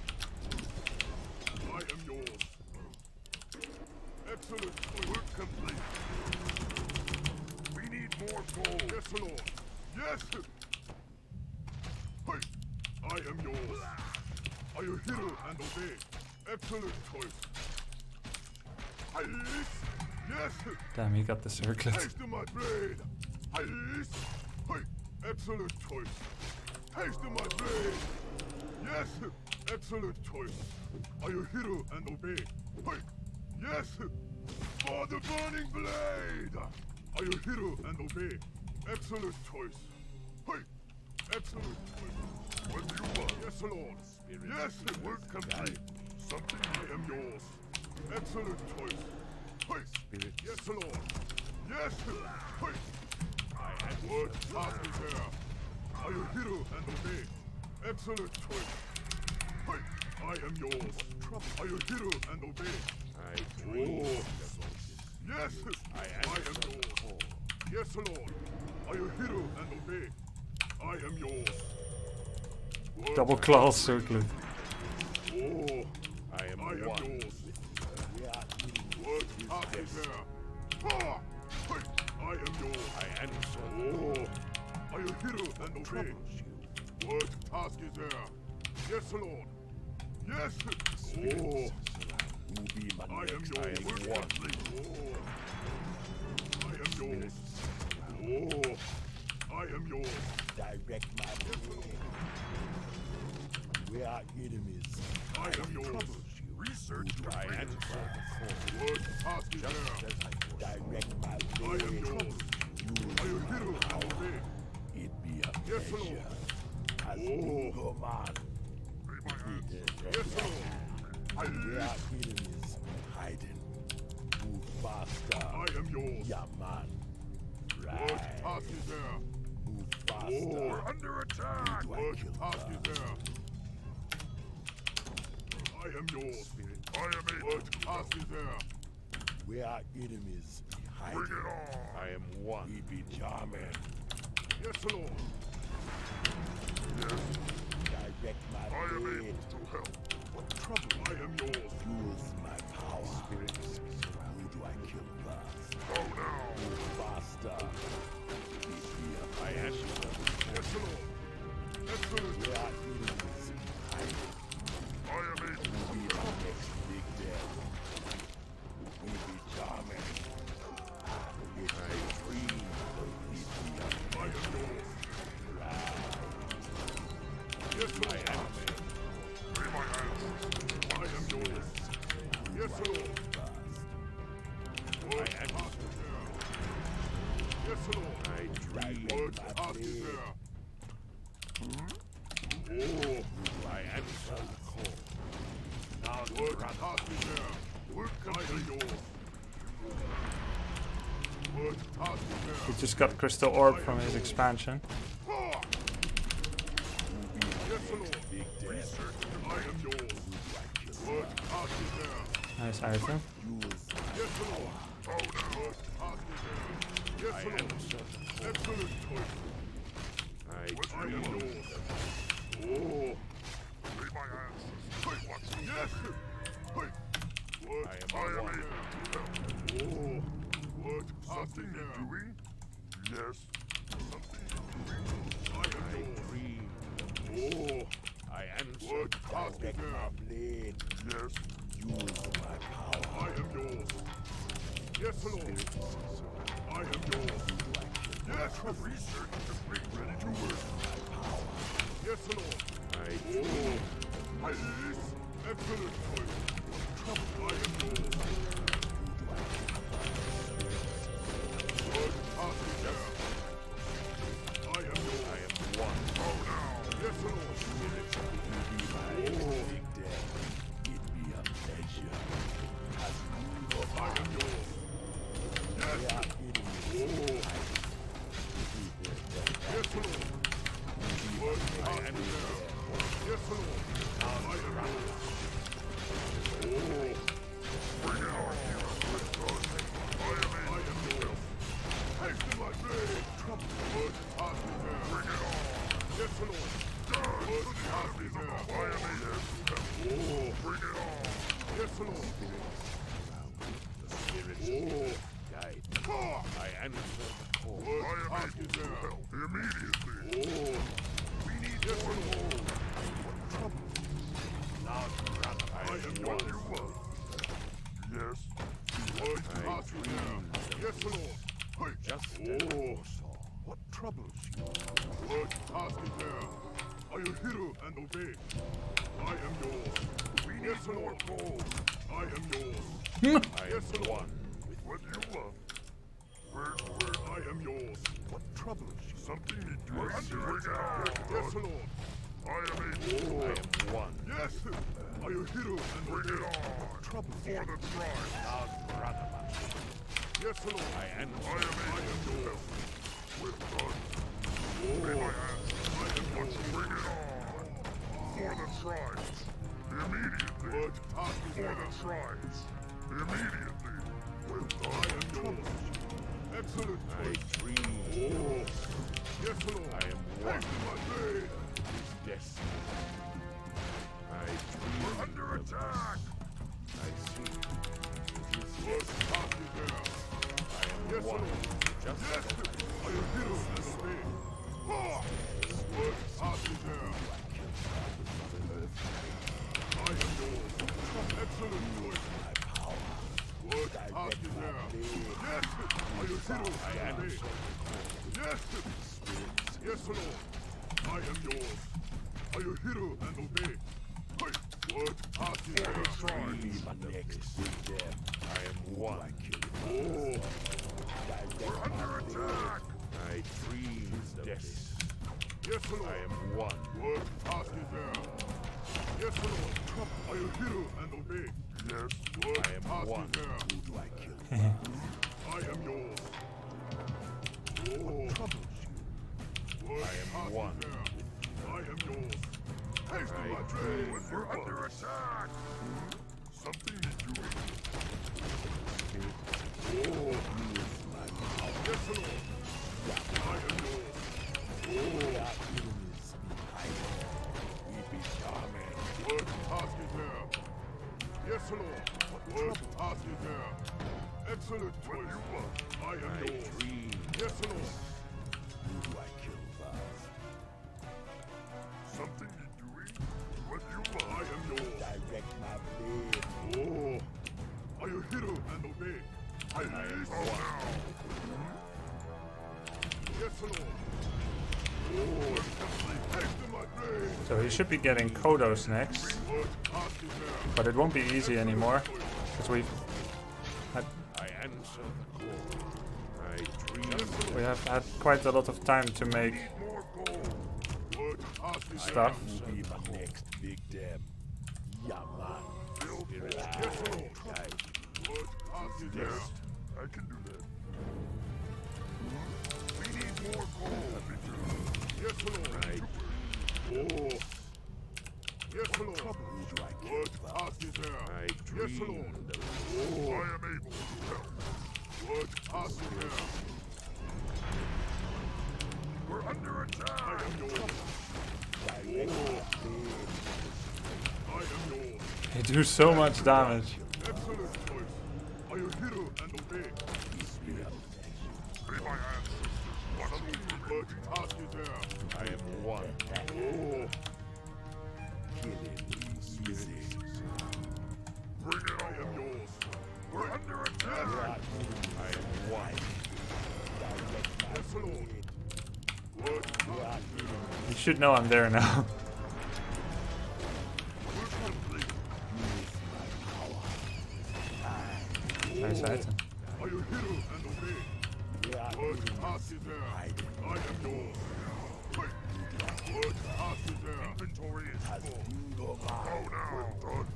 I am yours. Excellent choice. Work complete. We need more gold. Yes, Lord. Yes. Hey. I am yours. Are you hero and obey? Excellent choice. Yes. Damn, he got the circlet. Taste of my blade. Hey. Excellent choice. Taste of my blade. Yes. Excellent choice. Are you hero and obey? Hey. Yes. For the burning blade. Are you hero and obey? Excellent choice. Hey. Excellent choice. What do you want? Yes, Lord. Yes. Work complete. Something I am yours. Excellent choice. Hey. Spirit. Yes, Lord. Yes. Hey. What task is there? Are you hero and obey? Excellent choice. Hey. I am yours. Are you hero and obey? Oh. Yes. I am yours. Yes, Lord. Are you hero and obey? I am yours. What Double claw circlet. Oh, I am yours. What task is there? Ah! Hey, I am yours. I am so. Oh, are you hero and obey? What task is there? Yes, Lord. Yes. Oh, I am yours. Oh, I am yours. Oh, I am yours. Direct my blade. We are enemies. I am yours. Research your I blade. answer before. What task is there? Direct my I am blade. yours. Are you hero and obey? It be a Yes, Lord. pleasure. As Oh. you command. Pay my hands. Yes, Lord. We are enemies hiding. Move faster. I am yours. Yeah, man. What Right. task is there? Move faster. Oh. We're under attack. Do I What kill task her? is there? I am yours. I am able What to task is there? We are enemies bring hiding. it on. I am one. We be charming. Yes, Lord. Yes, Direct my I am blade. able to help. What trouble? I am yours. Use my power. Spirits. Who do I kill first? Go now. Move faster. Keep me up. I answer. Yes, Lord. Excellent. We are enemies. I am able to Be the next big death. We be charming. If I dream, leave me up. I am yours. Yes, Lord. Be my answer. I am yours. Yes, Lord. Word heart is there. Yes, Lord. I dream. Word heart is there. Oh, I answer the call. Now, word heart is there. work I am yours. Word heart is He there. just got crystal orb from his expansion. Ah! Yes, Lord. Research. I am yours. Word heart is there. Nice item. Yes, Lord. Oh, no. Word heart is there. Yes, Lord. Excellent choice. I I am yours. Oh. Be my answer. What? Yes. Hey. Word I am heart able is to help. there. Oh. Word heart is Something there. you're doing? Yes. Something you're doing? I am yours. Dream. Oh. I answer. Word heart is Direct my there. blade. Yes. Use my power. I am yours. Yes, Lord. I am yours. Yes. Research complete. Ready to work. Yes, Lord. I Oh. Yes. Excellent choice. I am yours. Word heart is there. I am yours. I am one. Oh no. Yes, Lord. Big death. Give me a measure. I am yours. We Yes. are enemies. Oh. Yes, Lord. Word heart is there. Yes, Lord. I am yours. Oh. Bring it on, hero. I am yours. Hasten my blade. Word heart is there. Bring it on. Yes, Lord. Word heart is there. I am able. Oh. Bring it on. Yes, Lord. Spirits Oh. guide. Ah. I answer the call. Word I am heart able is to there. help immediately. Oh. We need Yes, more Lord. gold. What trouble? Now, brother, I am am yours. what you want. Yes. Word I heart is there. Yes, Lord. Hey. Just Oh. what troubles you? Word heart is there. I will hear and obey. I am yours. We need Yes, more Lord. gold. I am yours. I Yes, am Lord. one with what you love. Where? I am yours. What troubles you? Something need to We're under attack. Yes, Lord. I am able. Oh. I am one. Yes. I will hear and Bring obey. it on. Trouble For the tribe. Now, brother. Yes, Lord. I am yours. With God. Be my answer. Let's bring it on. For the tribes. Immediately. Word heart is For there. the tribes. Immediately. With I God. am yours. Excellent I choice. dream. Oh. Yes, Lord. I am one. Hasten my blade. Destiny. I dream. We're under attack. I see. Word heart is there. I am Yes, one. Lord. Just Yes. I will hear and obey. Ah. Word heart is there. I am yours. Excellent choice. Word heart is there. Yes. I will hear and obey. Yes. Yes, Lord. I am yours. I will hear and obey. Hey. Word heart is there. Be my next big death. I am one. Oh. We're under attack. I dream destiny. Yes, Lord. I am one. Word heart is there. Yes, Lord. I will hear and obey. Yes. Word I am heart one. is there. Who do I kill? I am yours. Oh. Troubles you. Word I am heart one. is there. I am yours. Hasten I my train. We're under attack. Something is doing. Oh. Yes, Lord. I am yours. What task is there? Yes, Lord. What task is there? Excellent choice. I am yours. Yes, Lord. Something you're doing? What you I want? am yours. Direct my blade. Oh, are you hero and obey? I am Yes, Lord. Oh, haste my blade. So he should be getting Kodos next, What task is there? but it won't be easy anymore because we've had, I answer the call. I dream. we have had quite a lot of time to make More gold. What task is stuff. Will be my next big damn. Yeah, man. Spirit. Yes, Lord. What task is there? I can do that. We need more gold. Yes, Lord. Right. Oh. Yes, Lord. Who do I kill? What task is there? I Yes, dream. Lord. I am able to help. What task is there? We're under I attack. am yours. Direct my blade. I am yours. They do so much damage. Excellent choice. Are you hero and obey? Be my ancestors. What do What task is there? I am one. Oh. Killing easy. Bring it I am on. yours. We're under attack. I am one. Direct my Yes, Lord. blade. What task is there? You should know I'm there now. Nice item. Are you hero and obey? What task is there? I am yours. What task is there? Inventory is full. Go now. We're done.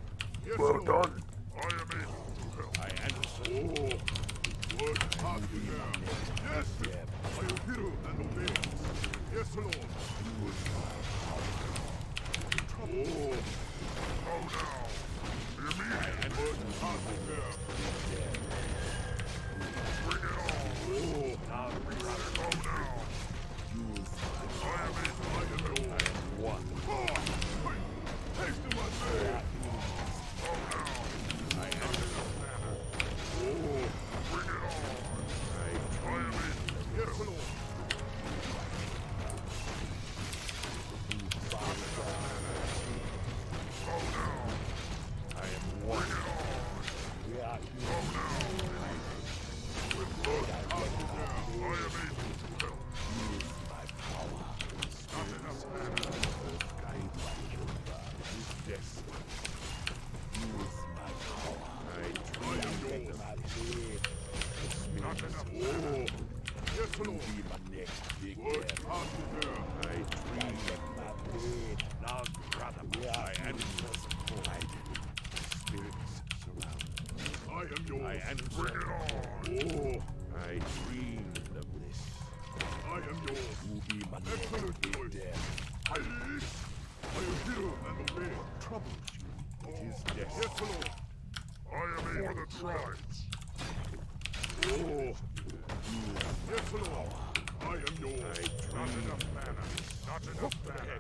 Yes, Well Lord. done. I am able to help. I answer. Oh. What task is there? Yes. Are you hero and obey? Yes, Lord. Oh. Go now. Hear me? What task is there? Bring it on. Oh. Go now. I am able. I am yours. One. Oh. Haste my blade. Go now. I answer the battle. Oh. Bring it on. I am able. Yes, Lord. Go now. I am one. We are What task is there? I am able to help. my power. Not enough mana. Guide my killer. Destiny. Use my power. I dream my blade. Not enough Oh. Yes, Lord. Be my next big What damn. task is there? I dream my blade. Now, brother, I answer the call. Spirits surround me. I am yours. I answer. Bring it on. Oh. I dream the bliss. I am yours. Who be my Excellent next big choice. damn. I am hero and obey. Troubles you. It is Yes, destiny. Lord. I am able for the tribes. Oh. Yes, Lord. I am yours. Not enough mana. Not enough mana.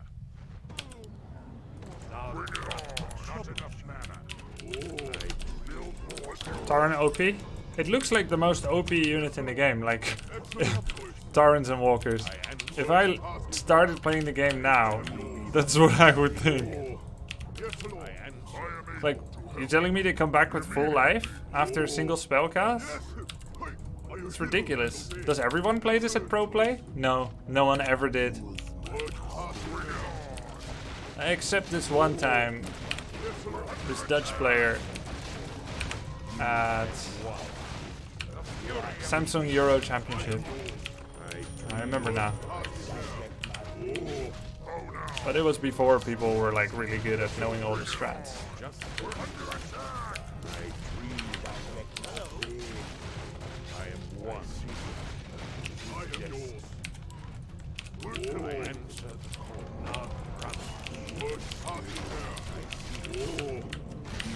Bring it on. Not enough mana. Build more. Taran OP. It looks like the most OP unit in the game, like Excellent choice. Tarans and Walkers. If I started playing the game now, that's what I would think. Oh. Yes, Lord. I am able. Like, you're telling me they come back with full life after a single spell cast? Yes. Hey. Are you It's ridiculous. Does everyone play this at pro play? No, no one ever did. What task is there? Except this one time, Yes, Lord. this Dutch player at Samsung Euro Championship. I remember now. But it was before people were like really good at knowing all the strats. We're under attack. I dream direct my blade. I am one. I am yours. I answer the call. Now, brother. What task is there? Oh.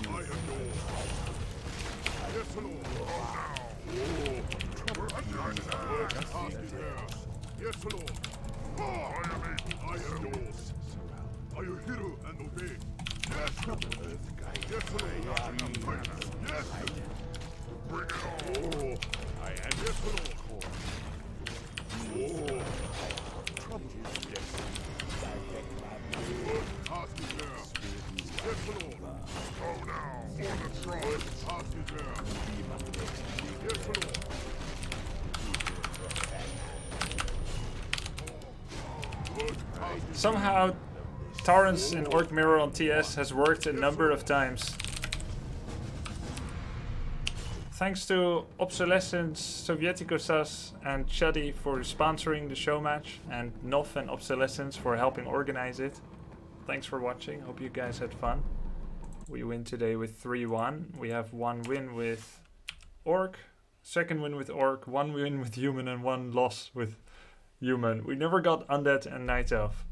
I am yours. Yes, Lord. We're under attack. What task is there? Yes, Lord. I am yours. Are you hero and obey? Yes. Yes, Lord. Yes. Bring it on. I am yes, Lord. Oh. Trouble is destiny. Task is there. Yes, Lord. Go now for the tribe. Task is there. Yes, Lord. Somehow, Torrents in Orc Mirror on TS has worked a number of times. Thanks to Obsolescence, Sovietikosas and Chuddy for sponsoring the show match, and KnOfF and Obsolescence for helping organize it. Thanks for watching, hope you guys had fun. We win today with 3-1. We have 1 win with Orc, 2nd win with Orc, 1 win with Human and 1 loss with Human. We never got Undead and Night Elf.